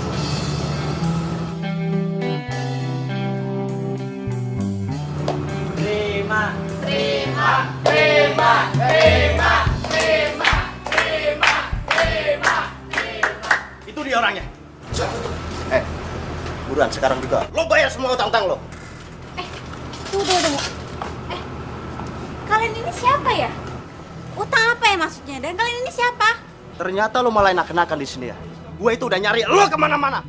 Terima, terima, terima, terima, terima, terima, terima, terima. Itu dia orangnya. Buruan sekarang juga. Lo bayar semua utang-utang lo. Tunggu. Kalian ini siapa ya? Utang apa ya maksudnya? Dan kalian ini siapa? Ternyata lo malah enak-enakan di sini ya. Gue itu udah nyari lo kemana-mana.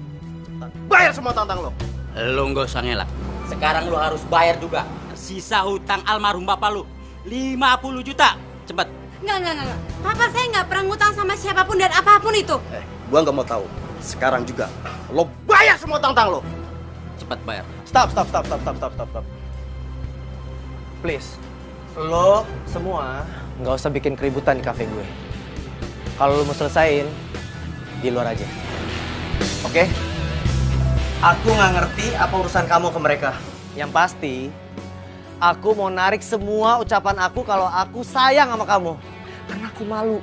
Bayar semua utang-utang lo. Lo nggak usah ngelak. Sekarang lo harus bayar juga. Sisa hutang almarhum bapak lo 50 juta. Cepet. Enggak. Papa saya nggak pernah ngutang sama siapapun dan apapun itu. Gue nggak mau tahu. Sekarang juga lo bayar semua utang-utang lo. Cepet bayar. Stop. Please, lo semua nggak usah bikin keributan di kafe gue. Kalau lo mau selesain, di luar aja. Oke? Aku nggak ngerti apa urusan kamu ke mereka. Yang pasti, aku mau narik semua ucapan aku kalau aku sayang sama kamu. Karena aku malu.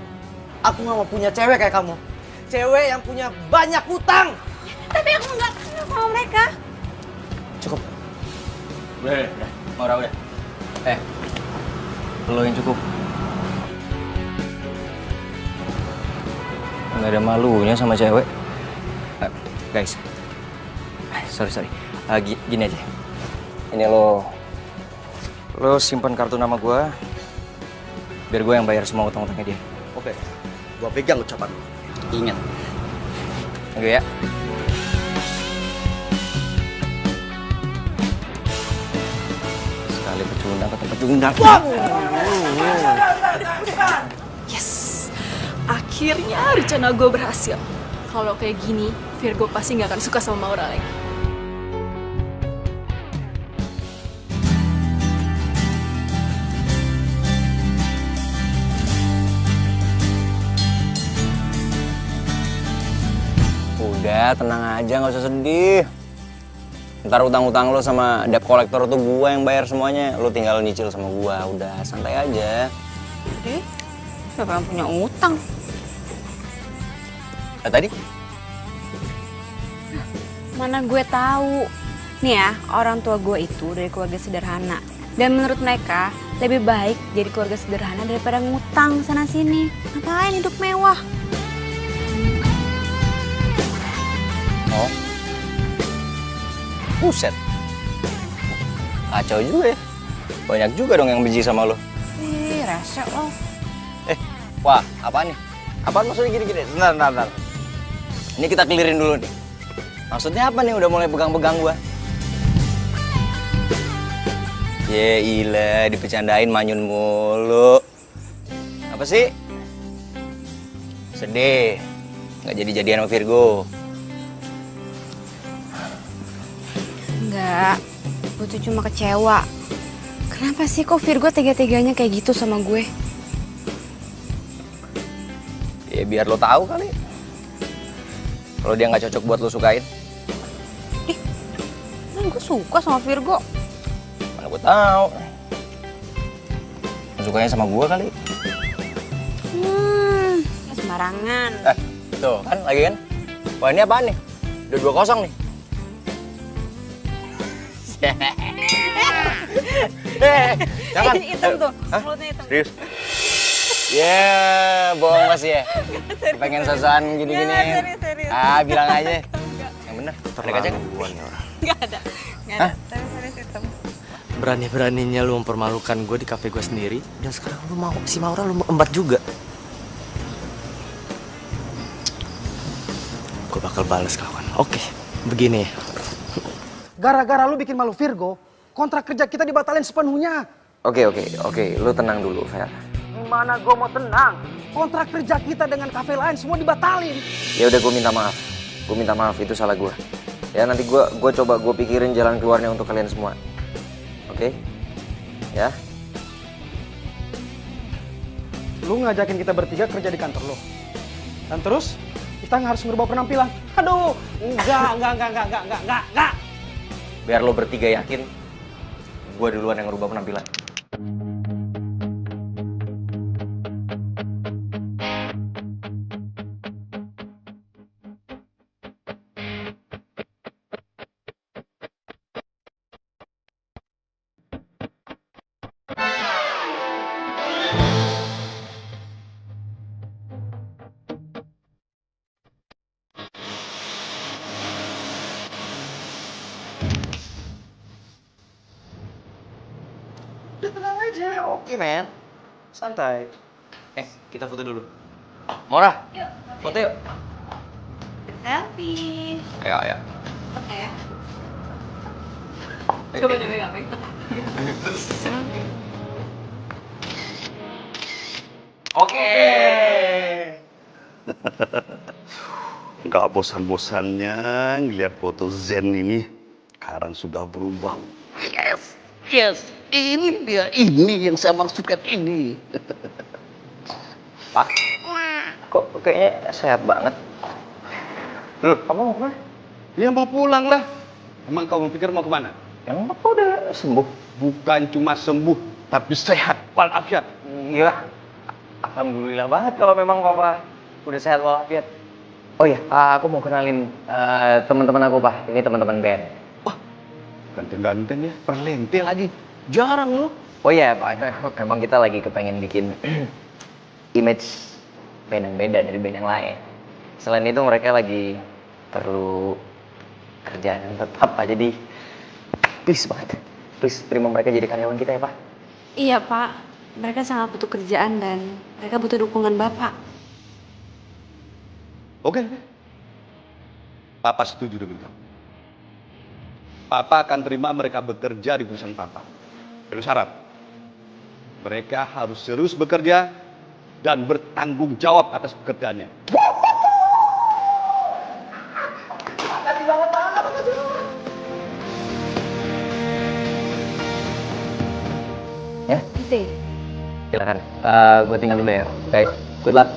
Aku nggak mau punya cewek kayak kamu. Cewek yang punya banyak utang. Tapi aku nggak kenal sama mereka. Cukup. Udah. Maura udah. Lo yang cukup. Nggak ada malunya sama cewek. Guys, sorry. Gini aja. Ini lo simpan kartu nama gue, biar gue yang bayar semua utang-utangnya dia. Oke, gue pegang ucapan lo. Ingat. Oke ya. Sekali pecundang kata pecundang. Yes, akhirnya rencana gue berhasil. Kalau kayak gini, Virgo pasti nggak akan suka sama Maura lagi. Udah, tenang aja, nggak usah sedih. Ntar utang-utang lo sama debt collector tuh gue yang bayar semuanya. Lo tinggal nyicil sama gue, udah santai aja. Siapa yang punya utang? Tadi? Mana gue tahu. Nih ya, orang tua gue itu dari keluarga sederhana. Dan menurut mereka, lebih baik jadi keluarga sederhana daripada ngutang sana-sini. Ngapain hidup mewah? Oh. Buset. Kacau juga ya. Banyak juga dong yang benci sama lo. Ih, rese lo. Wah, apaan nih? Apaan maksudnya gini-gini? Bentar. Ini kita clearin dulu nih. Maksudnya apa nih udah mulai pegang-pegang gua? Ye ilah, dipecandain manyun mulu. Apa sih? Sedih. Nggak jadi-jadian sama Virgo. Enggak, gue tuh cuma kecewa. Kenapa sih kok Virgo tega-teganya kayak gitu sama gue? Ya biar lo tahu kali. Kalau dia nggak cocok buat lo sukain. Nah, gue suka sama Virgo. Mana gue tahu. Lo sukanya sama gue kali. Ya sembarangan. Tuh kan lagi kan. Wah ini apaan nih? Udah 2-0 nih. Jangan. Hitam tuh, mulutnya hitam. Serius? Ya, bohong masih ya. Pengen sosokan gini-gini. Serius. Bilang aja. Yang bener. Ada kaca kan? Gak ada. Tapi serius hitam. Berani-beraninya lu mempermalukan gue di kafe gue sendiri, dan sekarang lu mau si Maura lu embat juga. Gue bakal balas kawan. Oke, begini. Gara-gara lu bikin malu Virgo, kontrak kerja kita dibatalin sepenuhnya. Oke, lu tenang dulu, Fer. Gimana gue mau tenang? Kontrak kerja kita dengan kafe lain semua dibatalin. Ya udah, gue minta maaf. Gue minta maaf, itu salah gue. Ya nanti gue coba gue pikirin jalan keluarnya untuk kalian semua. Oke? Ya? Lu ngajakin kita bertiga kerja di kantor lo. Dan terus kita harus ngerubah penampilan. Aduh, enggak. Biar lo bertiga yakin, gue duluan yang ngerubah penampilan. Udah tenang aja, oke men. Santai. Kita foto dulu. Maura, Yuk. foto yuk. Selfie. Ayo. Oke ya. Coba pegang. Oke. Nggak bosan-bosannya ngeliat foto Zen ini. Sekarang sudah berubah. Yes, ini dia, ini yang saya maksudkan ini. Pak, kok kayaknya sehat banget? Kamu mau kemana? Ya mau pulang lah. Emang kamu pikir mau kemana? Emang Bapak udah sembuh? Bukan cuma sembuh, tapi sehat walafiat. Iya. Alhamdulillah banget kalau memang Papa udah sehat walafiat. Oh iya, aku mau kenalin teman-teman aku, Pak. Ini teman-teman band. Ganteng-ganteng ya, perlentil lagi. Jarang loh. Oh iya, Pak. Memang kita lagi kepengen bikin image band yang beda dari band yang lain. Selain itu mereka lagi perlu kerjaan yang tetap, Pak. Jadi please banget. Please terima mereka jadi karyawan kita ya, Pak. Iya, Pak. Mereka sangat butuh kerjaan dan mereka butuh dukungan Bapak. Oke. Papa setuju dengan kamu. Papa akan terima mereka bekerja di perusahaan Papa. Dengan syarat, mereka harus serius bekerja dan bertanggung jawab atas pekerjaannya. Ya? Silakan. Gue tinggal dulu ya. Oke, good luck.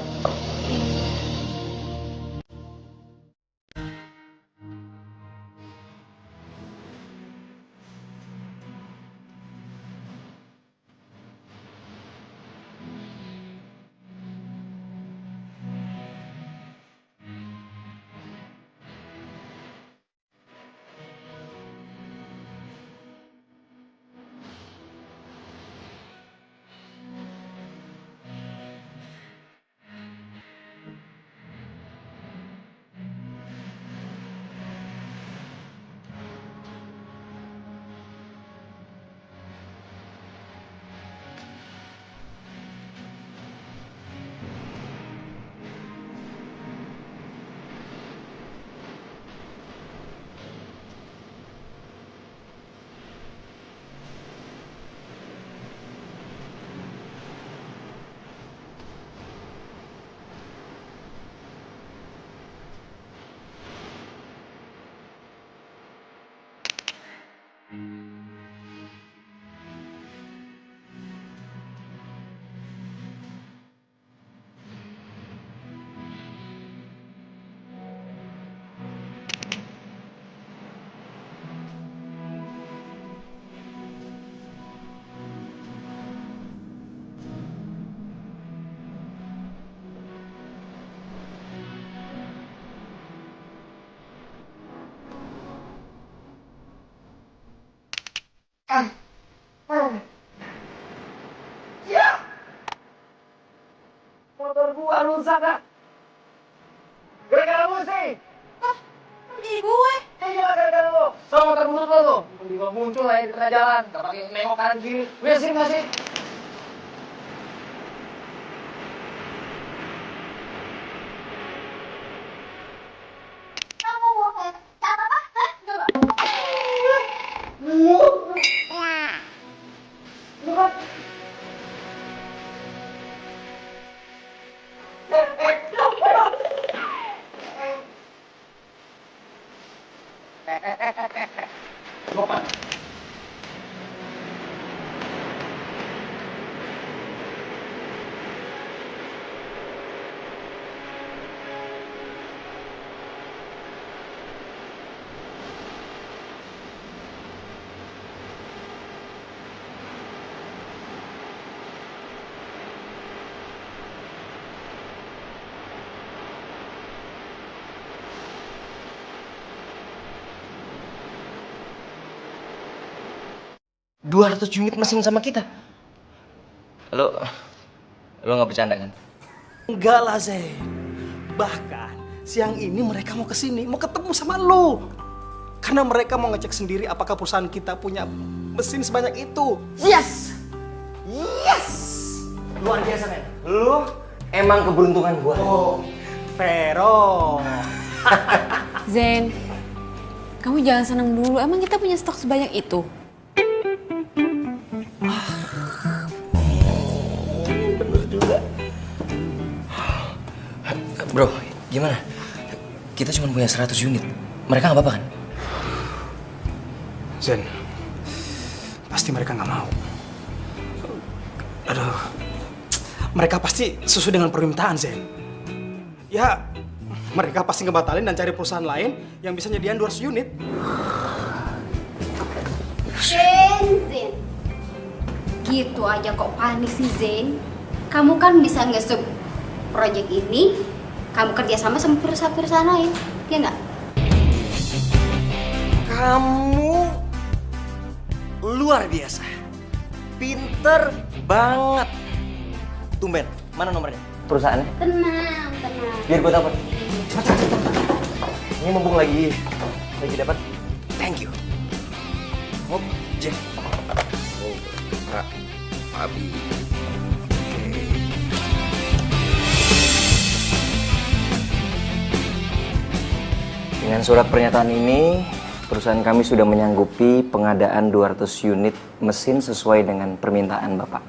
Ya! Motor gua rusak, Kak. Gara-gara lu sih. Jadi gue. Iya, gara-gara lu. Sama motor butut lo tuh. Tiba muncul aja di tengah jalan. Gak pakai nengok kanan kiri. Gue sih masih. Kamu mau kecap apa? $200 unit mesin sama kita. Lo nggak bercanda kan? Enggak lah, Zen. Bahkan siang ini mereka mau kesini, mau ketemu sama lo. Karena mereka mau ngecek sendiri apakah perusahaan kita punya mesin sebanyak itu. Yes! Yes! Luar biasa, men. Lu emang keberuntungan gua. Oh, Vero. Zen, kamu jangan senang dulu. Emang kita punya stok sebanyak itu? Bener juga. Bro, gimana? Kita cuma punya 100 unit. Mereka nggak apa-apa kan? Zen, pasti mereka nggak mau. Aduh, mereka pasti sesuai dengan permintaan, Zen. Ya, mereka pasti ngebatalin dan cari perusahaan lain yang bisa nyediain 200 unit. Zen. Gitu aja kok panik sih, Zen. Kamu kan bisa nge-sub project ini, kamu kerjasama sama perusahaan lain, ya nggak? Kamu luar biasa. Pinter banget. Tumben, mana nomornya? Perusahaannya? Tenang. Biar gue dapat. Ini mumpung lagi dapat. Thank you. Oh, Jen. Oh, Pak Abi. Dengan surat pernyataan ini, perusahaan kami sudah menyanggupi pengadaan 200 unit mesin sesuai dengan permintaan Bapak.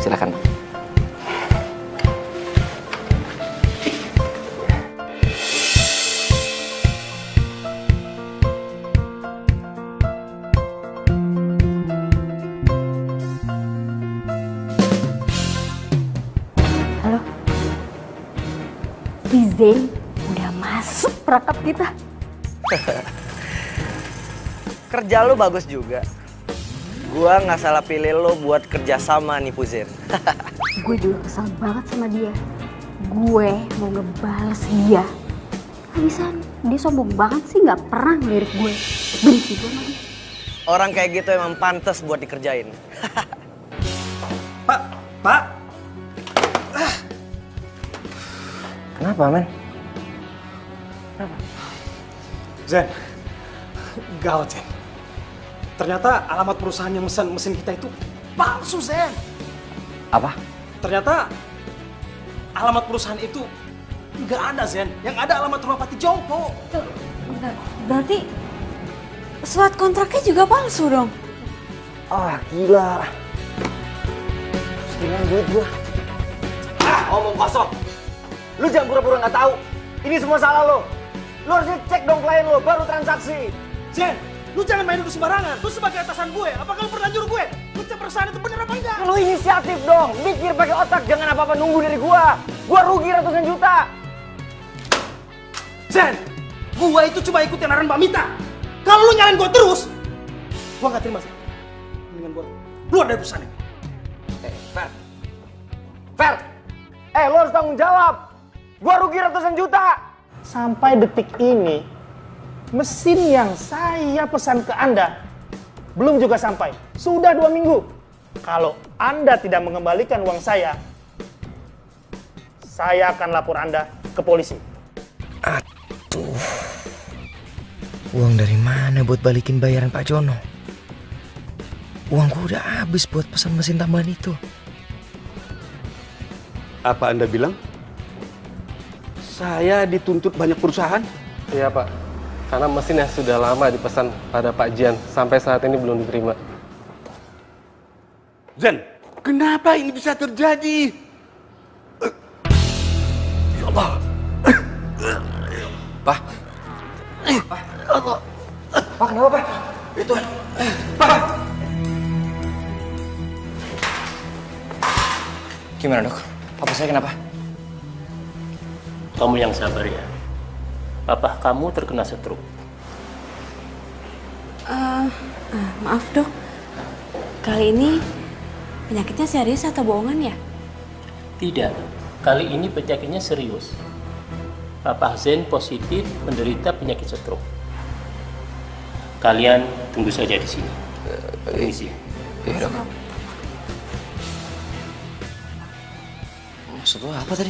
Silakan. Halo. Si Zen udah masuk perangkap kita. Kerja lu bagus juga. Gua nggak salah pilih lo buat kerja sama nih Puzen. Gue juga kesal banget sama dia. Gue mau ngebales dia. Habisan, dia sombong banget sih, nggak pernah ngelirik gue. Benci gue sama dia. Orang kayak gitu emang pantas buat dikerjain. Pak. Kenapa, men? Zen, gawat, Zen. Ternyata alamat perusahaan yang mesen mesin kita itu palsu, Zen. Apa? Ternyata alamat perusahaan itu nggak ada, Zen. Yang ada alamat rumah Pati Jongko. Berarti surat kontraknya juga palsu dong? Ah, gila. Gila duit gua. Omong kosong. Lu jangan pura-pura nggak tahu. Ini semua salah lo. Lu harusnya cek dong klien lo baru transaksi. Zen, lu jangan main duduk sembarangan. Lu sebagai atasan gue, apakah lu pernah nyuruh gue ngecek perusahaan itu bener apa enggak? Lu inisiatif dong. Mikir pakai otak, jangan apa-apa nunggu dari gua. Gua rugi ratusan juta. Zen, gua itu cuma ikutin arahan Mbak Mita. Kalau lu nyalain gua terus, gua nggak terima, Zen. Mendingan gua keluar dari perusahaan ini. Fer, lu harus tanggung jawab. Gua rugi ratusan juta. Sampai detik ini, mesin yang saya pesan ke Anda belum juga sampai. Sudah 2 minggu. Kalau Anda tidak mengembalikan uang saya akan lapor Anda ke polisi. Aduh. Uang dari mana buat balikin bayaran Pak Jono? Uangku udah habis buat pesan mesin tambahan itu. Apa Anda bilang? Saya dituntut banyak perusahaan? Iya Pak, karena mesinnya sudah lama dipesan pada Pak Jian, sampai saat ini belum diterima. Zen, kenapa ini bisa terjadi? Ya Allah. Pak. Pak, kenapa Pak? Itu, Pak. Gimana dok? Papa saya kenapa? Kamu yang sabar ya. Papa kamu terkena stroke. Maaf dok, kali ini penyakitnya serius atau bohongan ya? Tidak, kali ini penyakitnya serius. Papa Zen positif menderita penyakit stroke. Kalian tunggu saja di sini. Permisi. Iya dok. Maksud lo apa tadi?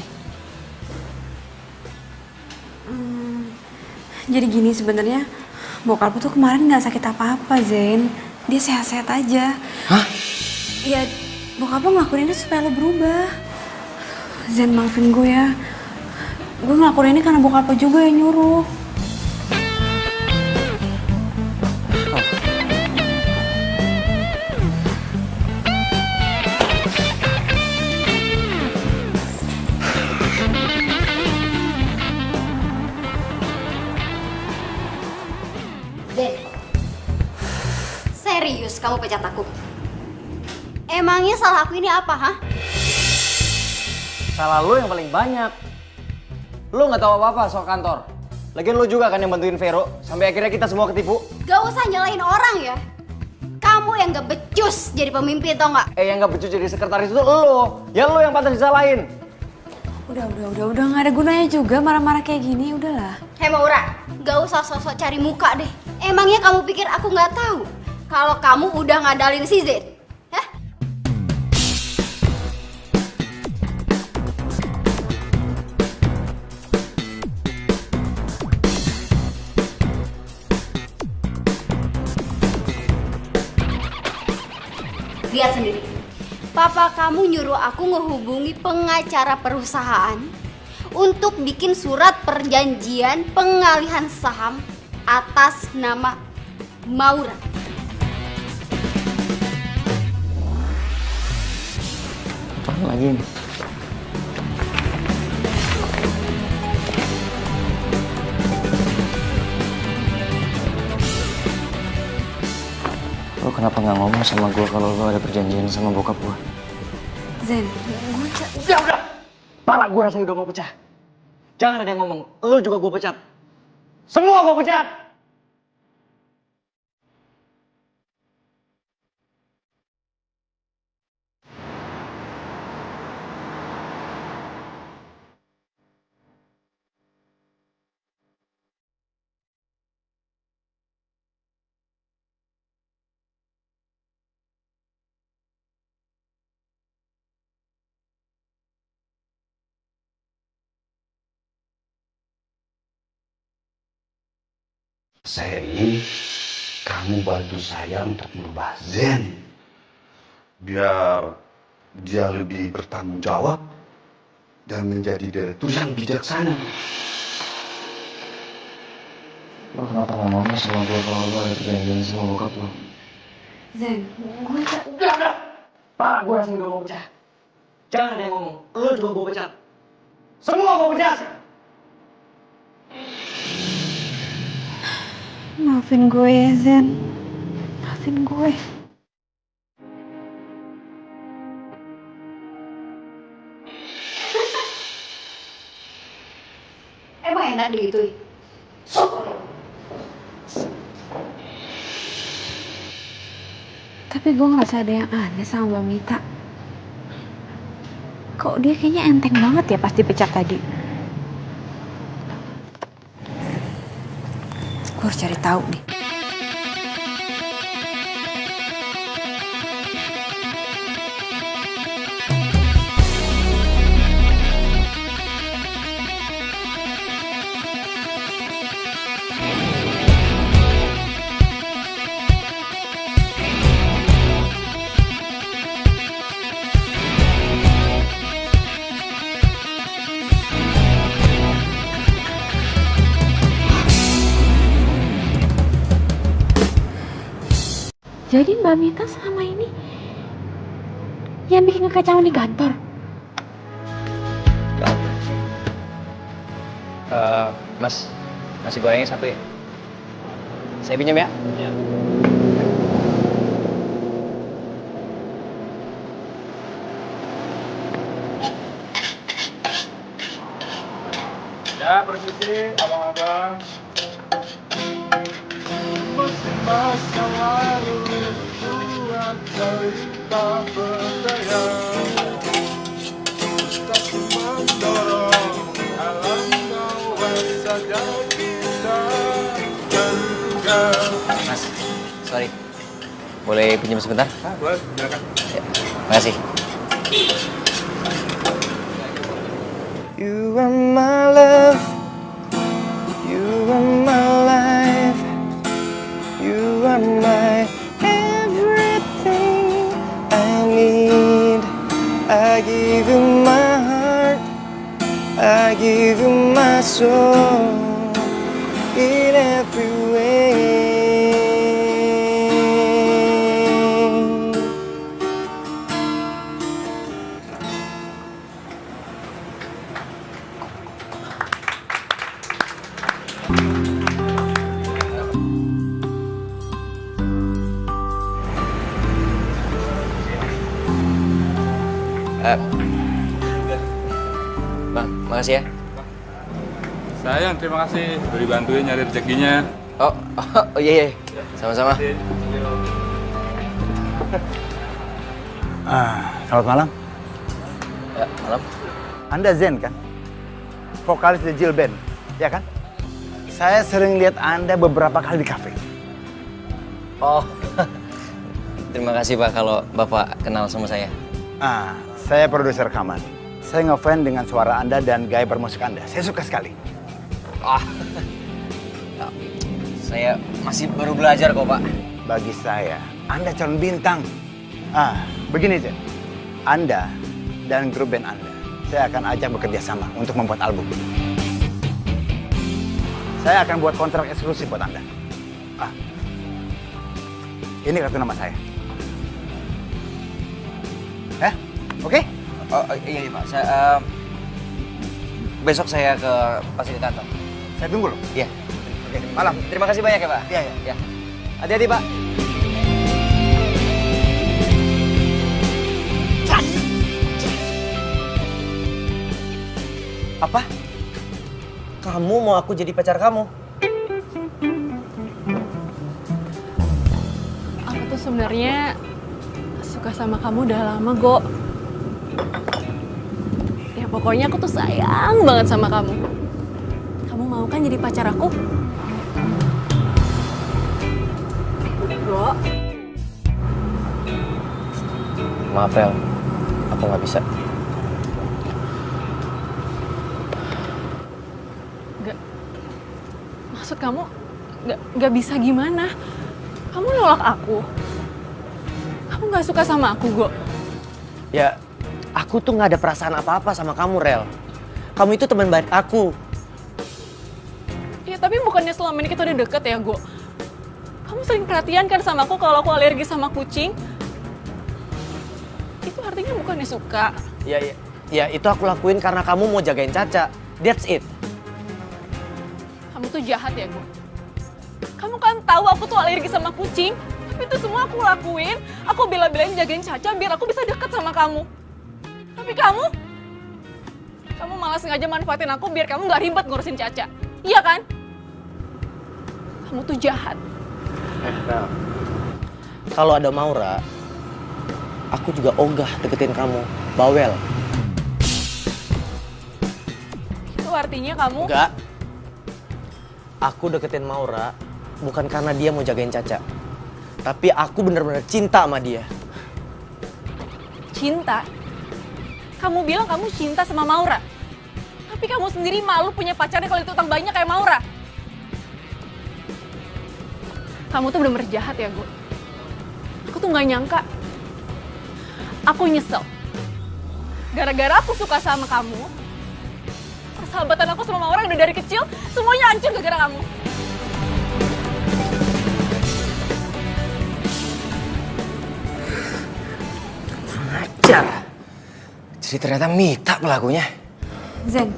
Jadi gini sebenarnya, bokap tuh kemarin nggak sakit apa-apa Zen. Dia sehat-sehat aja. Hah? Ya, bokap lo ngelakuin ini supaya lo berubah. Zen, maafin gue ya. Gue ngelakuin ini karena bokap lo juga yang nyuruh. Serius kamu pecat aku? Emangnya salah aku ini apa, hah? Salah lo yang paling banyak. Lo nggak tahu apa-apa soal kantor. Lagian lo juga kan yang bantuin Vero, sampai akhirnya kita semua ketipu. Gak usah nyalain orang ya. Kamu yang gak becus jadi pemimpin, tau nggak? Yang nggak becus jadi sekretaris itu lo. Ya lo yang pantas disalahin. Udah nggak ada gunanya juga marah-marah kayak gini, udahlah. Hei Maura, gak usah sosok cari muka deh. Emangnya kamu pikir aku nggak tahu kalau kamu udah ngadalin si Zen? Hah? Lihat sendiri. Papa kamu nyuruh aku ngehubungi pengacara perusahaan untuk bikin surat perjanjian pengalihan saham atas nama Maura. Apaan lagi nih? Lo kenapa nggak ngomong sama gue kalau lo ada perjanjian sama bokap gue? Zen, Udah! Pala gue rasanya udah mau pecah. Jangan ada yang ngomong, lo juga gue pecat. Semua gue pecat! Saya ingin kamu bantu saya untuk merubah Zen. Biar dia lebih bertanggung jawab dan menjadi direktur yang bijaksana. Lo kenapa nggak ngomong sama gue kalau lo ada perjanjian sama bokap lo? Zen, gue Udah! Pala gue rasanya udah mau pecah. Jangan ada yang ngomong, lo juga gue pecat. Semua gue pecat! maafin gue ya Zen, maafin gue. Emang enak digituin? Tapi gue ngerasa ada yang aneh sama Mbak Mita. Kok dia kayaknya enteng banget ya pas dipecat tadi. Gue harus cari tahu nih. Jadi Mbak Mita selama ini yang bikin kekacauan di kantor? Mas, nasi gorengnya satu ya? Saya pinjam ya? Iya. Ya, permisi, abang-abang. Masih masa lalu buat cerita berdaya. Tapi mendorong alam bawah saja kita terduga. Mas, sorry. Boleh pinjam sebentar? Boleh, silakan. Ya, makasih. You are my love, you are my life, you are my everything I need. I give you my heart, I give you my soul in every way. Bang, makasih ya. Sayang, terima kasih udah dibantuin nyari rezekinya. Oh iya. Sama-sama. Selamat malam. Ya, malam. Anda Zen kan? Vokalis The Jill Band, ya kan? Saya sering lihat Anda beberapa kali di kafe. Oh, terima kasih Pak kalau Bapak kenal sama saya. Saya produser rekaman. Saya ngefans dengan suara Anda dan gaya bermusik Anda. Saya suka sekali. Saya masih baru belajar kok Pak. Bagi saya, Anda calon bintang. Begini Zen. Anda dan grup band Anda, saya akan ajak bekerja sama untuk membuat album. Saya akan buat kontrak eksklusif buat Anda. Ini kartu nama saya. Oke? Iya Pak. Besok saya ke fasilitas kantor. Saya tunggu loh. Iya. Oke, malam. Terima kasih banyak ya Pak. Iya. Hati-hati Pak. Apa? Kamu mau aku jadi pacar kamu? Aku tuh sebenarnya suka sama kamu udah lama, Go. Ya pokoknya aku tuh sayang banget sama kamu. Kamu mau kan jadi pacar aku? Go. Maaf, Rel. Aku nggak bisa. Maksud kamu nggak bisa gimana? Kamu nolak aku? Kamu nggak suka sama aku, Go? Ya, aku tuh nggak ada perasaan apa-apa sama kamu, Rel. Kamu itu teman baik aku. Ya tapi bukannya selama ini kita udah deket ya, Go? Kamu sering perhatian kan sama aku kalau aku alergi sama kucing? Itu artinya bukannya suka. Ya itu aku lakuin karena kamu mau jagain Caca. That's it. Kamu tuh jahat ya, Go. Kamu kan tahu aku tuh alergi sama kucing. Tapi itu semua aku lakuin. Aku bela-belain jagain Caca biar aku bisa deket sama kamu. Tapi kamu malah sengaja manfaatin aku biar kamu gak ribet ngurusin Caca. Iya kan? Kamu tuh jahat. Rel, kalau ada Maura, aku juga ogah deketin kamu. Bawel. Itu artinya kamu... Enggak. Aku deketin Maura bukan karena dia mau jagain Caca. Tapi aku bener-bener cinta sama dia. Cinta? Kamu bilang kamu cinta sama Maura. Tapi kamu sendiri malu punya pacarnya kalau itu utang banyak kayak Maura. Kamu tuh bener-bener jahat ya, Go. Aku tuh gak nyangka. Aku nyesel. Gara-gara aku suka sama kamu, persahabatan aku sama Maura udah dari kecil, semuanya hancur gara-gara kamu. Ajar. Jadi ternyata Mita pelakunya. Zen,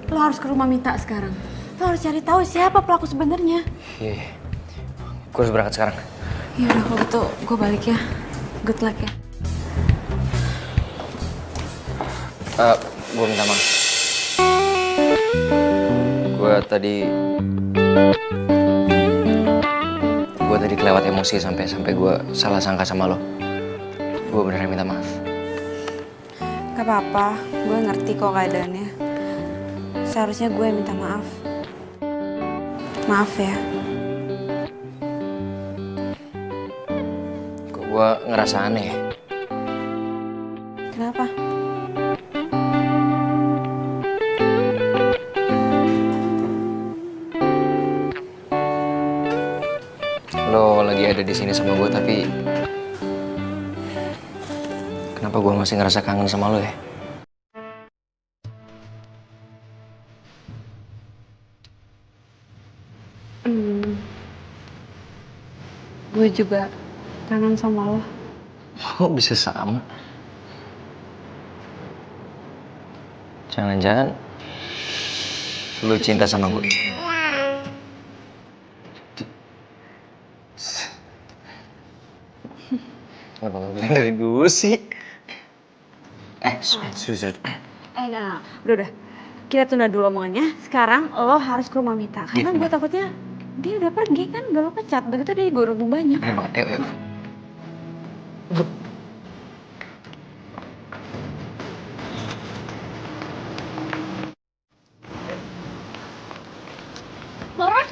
lo harus ke rumah Mita sekarang. Lo harus cari tahu siapa pelaku sebenarnya. Iya. Gue harus berangkat sekarang. Ya udah kalau gitu gue balik ya. Good luck ya. Gue minta maaf. Gue tadi kelewat emosi sampai gue salah sangka sama lo. Gue beneran minta maaf. Gak apa-apa, gue ngerti kok keadaannya. Seharusnya gue yang minta maaf. Maaf ya. Kok gue ngerasa aneh ya? Kenapa? Lo lagi ada di sini sama gue, tapi kenapa gue masih ngerasa kangen sama lo ya? Gue juga kangen sama lo. Oh, bisa sama? Jangan-jangan lo cinta sama gue? Kenapa lo bilang dari dulu sih? Susah. Enggak. Udah. Kita tunda dulu omongannya. Sekarang lo harus ke rumah Mita. Karena gue takutnya dia udah pergi kan, gak lo pecat. Begitu dia gue udah banyak. Ayo. Laura?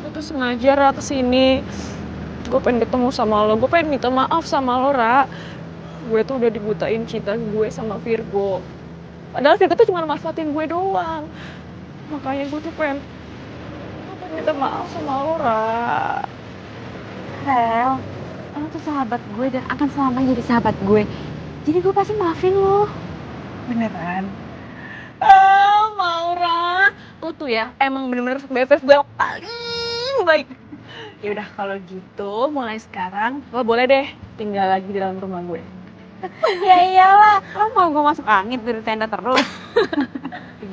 Itu sengaja Ra kesini. Gue pengen ketemu sama lo, gue pengen minta maaf sama lo, Ra. Gue tuh udah dibutain cinta gue sama Virgo. Padahal Virgo tuh cuma manfaatin gue doang. Makanya gue tuh pengen minta maaf sama lo, Ra. Rel, lo tuh sahabat gue dan akan selamanya jadi sahabat gue. Jadi gue pasti maafin lo. Beneran? Maura, lo tuh ya emang bener-bener BFF gue paling baik. Yaudah kalau gitu mulai sekarang lo boleh deh tinggal lagi di dalam rumah gue. Ya iyalah, lo mau gue masuk angin dari tenda terus?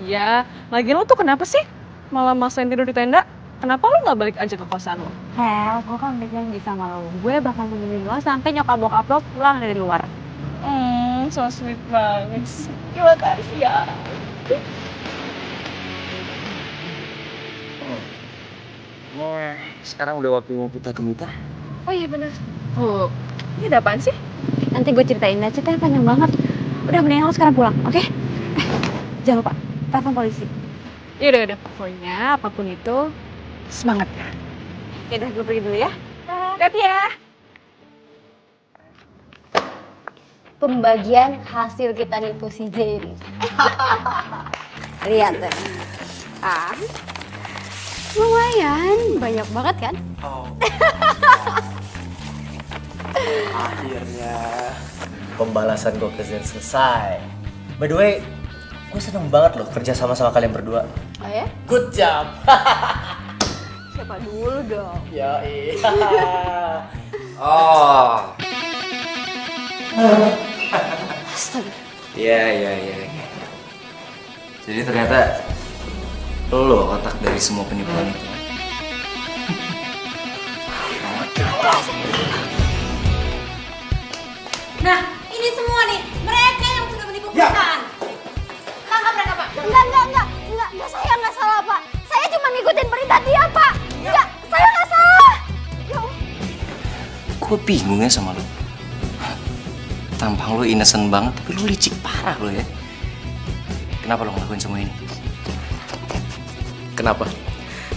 Iya, lagi lo tuh kenapa sih malah maksain tidur di tenda? Kenapa lo gak balik aja ke kosan lo? Hel, gue kan udah janji sama lo. Gue bakal nemenin lo sampai nyokap bokap lo pulang dari luar. So sweet banget. Terima kasih ya. Sekarang udah waktu mau kita ke Mita. Oh iya bener. Oh, ini ada apaan sih? Nanti gue ceritain, ceritanya panjang banget. Udah mendingan lo sekarang pulang, oke? Jangan lupa, telepon polisi. Yaudah, pokoknya apapun itu, semangat ya. Yaudah, gue pergi dulu ya. Hati ya. Pembagian hasil kita nipu si Jerry. Lihat deh. Lumayan, banyak banget kan? Akhirnya pembalasan gue ke Zen selesai. By the way, gue seneng banget loh kerja sama kalian berdua. Oh ya? Good job. Siapa dulu dong? Ya iya. Oh. Astaga. Iya. Jadi ternyata lo otak dari semua penipuan itu. Nah, ini semua nih, mereka yang sudah menipu perusahaan. Tangkap mereka, Pak. Enggak, saya nggak salah, Pak. Saya cuma ngikutin perintah dia, Pak. Enggak, saya nggak salah. Ya Allah. Gue bingung ya sama lo. Tampang lo innocent banget, tapi lo licik parah lo ya. Kenapa lo ngelakuin semua ini? Kenapa?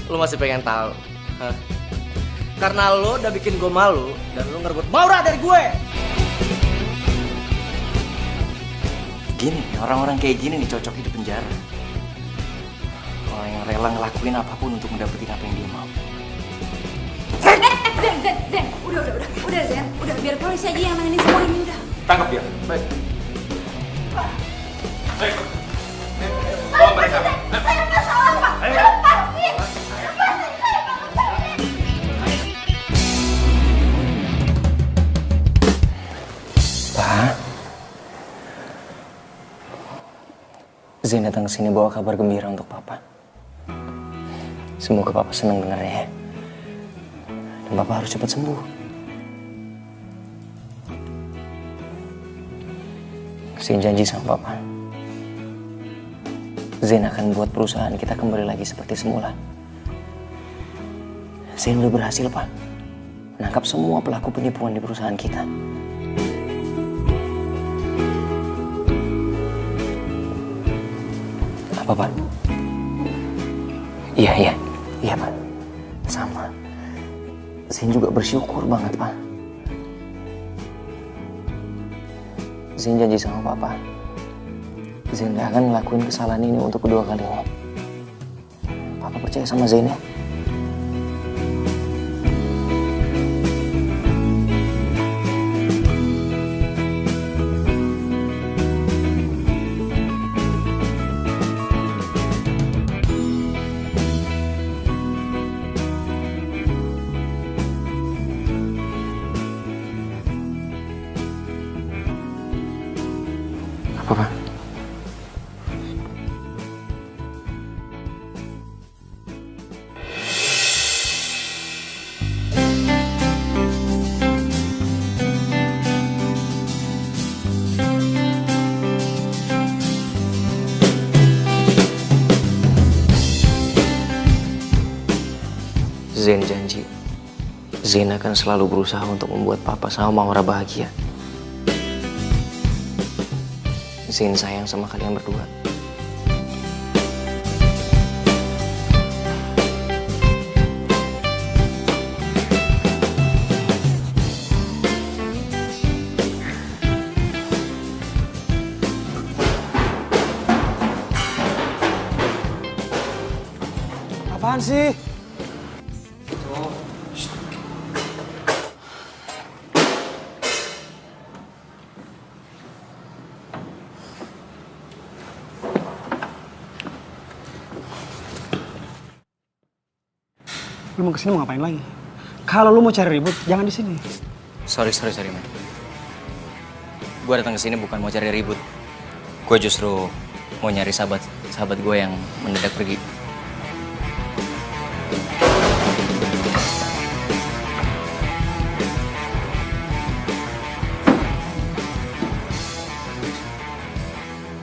Lo masih pengen tahu? Hah? Karena lo udah bikin gue malu dan lo ngerebut Maura dari gue. Gini, orang-orang kayak gini nih cocok di penjara. Orang yang rela ngelakuin apapun untuk mendapatkan apa yang dia mau. Zen, udah Zen, udah biar polisi aja yang nanganin semua ini udah. Tangkap dia. Baik. Baik. Bawa mereka. Saya nggak salah, Pak. Lepasin. Zain datang ke sini bawa kabar gembira untuk Papa. Semoga Papa senang dengarnya ya. Dan Papa harus cepat sembuh. Zain janji sama Papa, Zain akan buat perusahaan kita kembali lagi seperti semula. Zain udah berhasil, Pak, menangkap semua pelaku penipuan di perusahaan kita. Apa, Pak? Iya, Pak. Sama. Zain juga bersyukur banget, Pak. Zain janji sama Papa, Zain gak akan ngelakuin kesalahan ini untuk kedua kalinya. Papa percaya sama Zain ya? Apa, Pak? Zain janji, Zain akan selalu berusaha untuk membuat Papa sama Maura bahagia. Zain sayang sama kalian berdua. Apaan sih? Lu mau kesini mau ngapain lagi? Kalau lu mau cari ribut, jangan di sini. Sorry, man. Gue datang ke sini bukan mau cari ribut. Gue justru mau nyari sahabat gue yang mendadak pergi.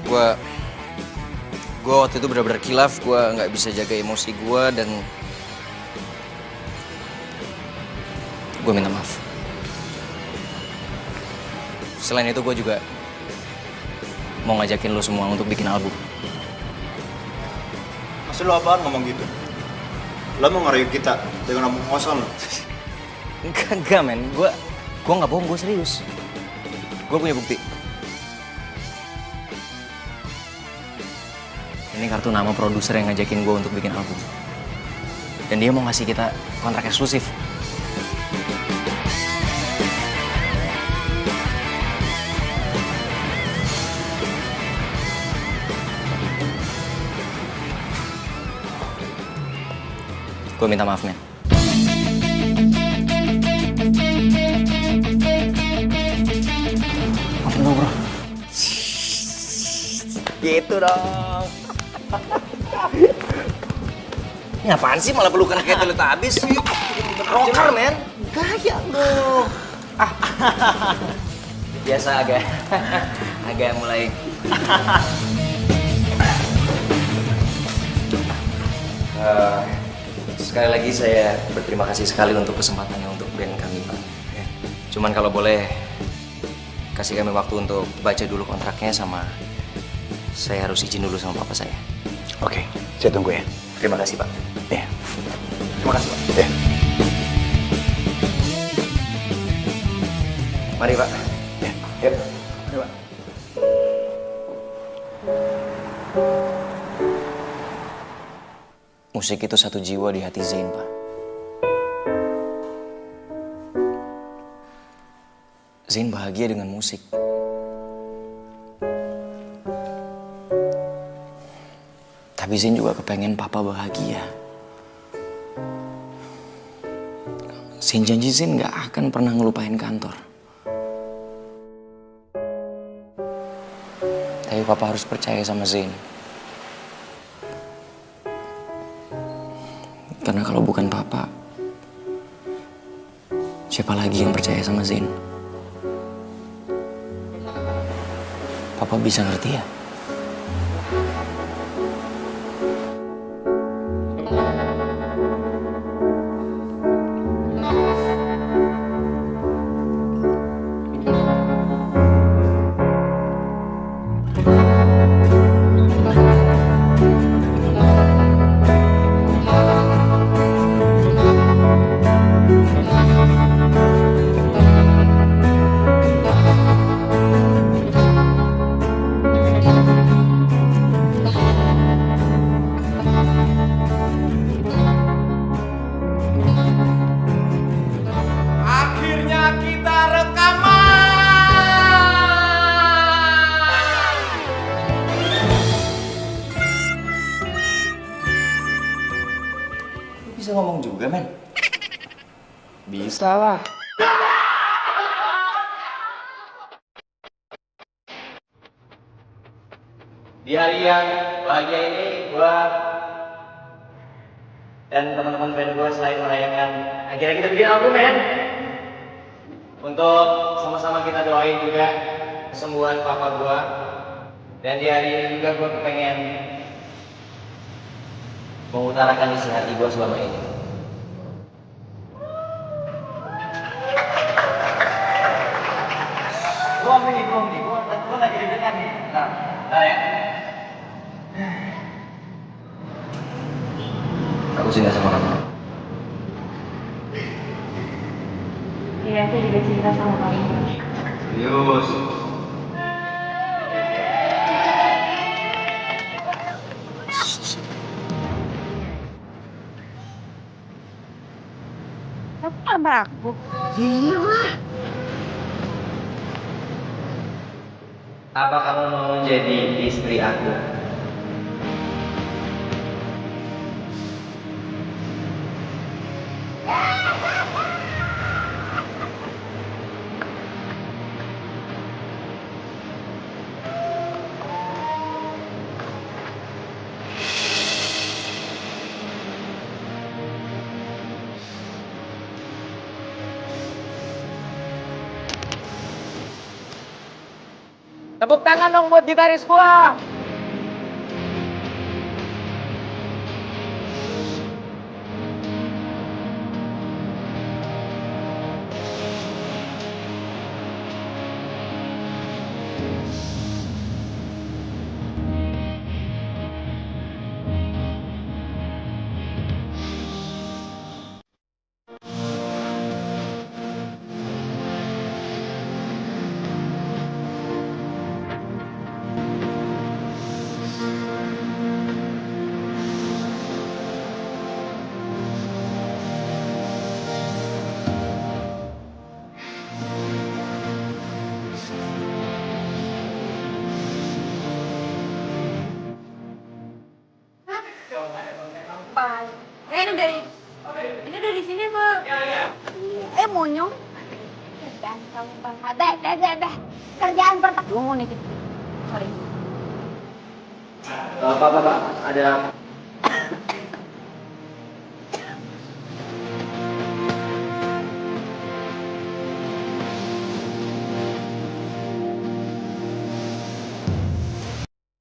Gue waktu itu benar-benar kilaf. Gue nggak bisa jaga emosi gue dan gue minta maaf. Selain itu gue juga mau ngajakin lo semua untuk bikin album. Maksud lo apaan ngomong gitu? Lo mau ngerayu kita dengan ngomong kosong lo? Enggak men, gue nggak bohong, gue serius. Gue punya bukti. Ini kartu nama produser yang ngajakin gue untuk bikin album. Dan dia mau ngasih kita kontrak eksklusif. Gue minta maaf, men. Maafin gue, bro. Gitu dong. Ini apaan sih malah pelukan kayak Teletubbies sih? Rocker, men. Gaya lo. Biasa agak mulai. Sekali lagi saya berterima kasih sekali untuk kesempatannya untuk band kami, Pak. Cuman kalau boleh kasih kami waktu untuk baca dulu kontraknya, sama saya harus izin dulu sama papa saya. Oke, saya tunggu ya. Terima kasih, Pak. Ya. Terima kasih, Pak. Ya. Mari, Pak. Ya. Yuk. Mari, Pak. Musik itu satu jiwa di hati Zain, Pak. Zain bahagia dengan musik. Tapi Zain juga kepengen Papa bahagia. Zain janji Zain gak akan pernah ngelupain kantor. Tapi Papa harus percaya sama Zain. Karena kalau bukan papa, siapa lagi yang percaya sama Zain? Papa bisa ngerti ya? Bisa ngomong juga, men? Bisa lah. Di hari yang bahagia ini, gua dan teman-teman band gua selain merayakan akhirnya kita bikin album, men. Untuk sama-sama kita doain juga kesembuhan papa gua. Dan di hari ini juga gua kepengen mengutarakan isi hati gue selama ini. Gue lagi deg-degan nih. Nah ya. Aku cinta sama kamu. Iya, aku juga cinta sama kamu. Serius. Apa aku? Iya. Apa kamu mau jadi istri aku? Tepuk tangan dong buat gitaris gua. Ini dari sini, Pak. Monyong. Beh. Kerjaan pertama. Gue mau nitip. Sorry. Pak, ada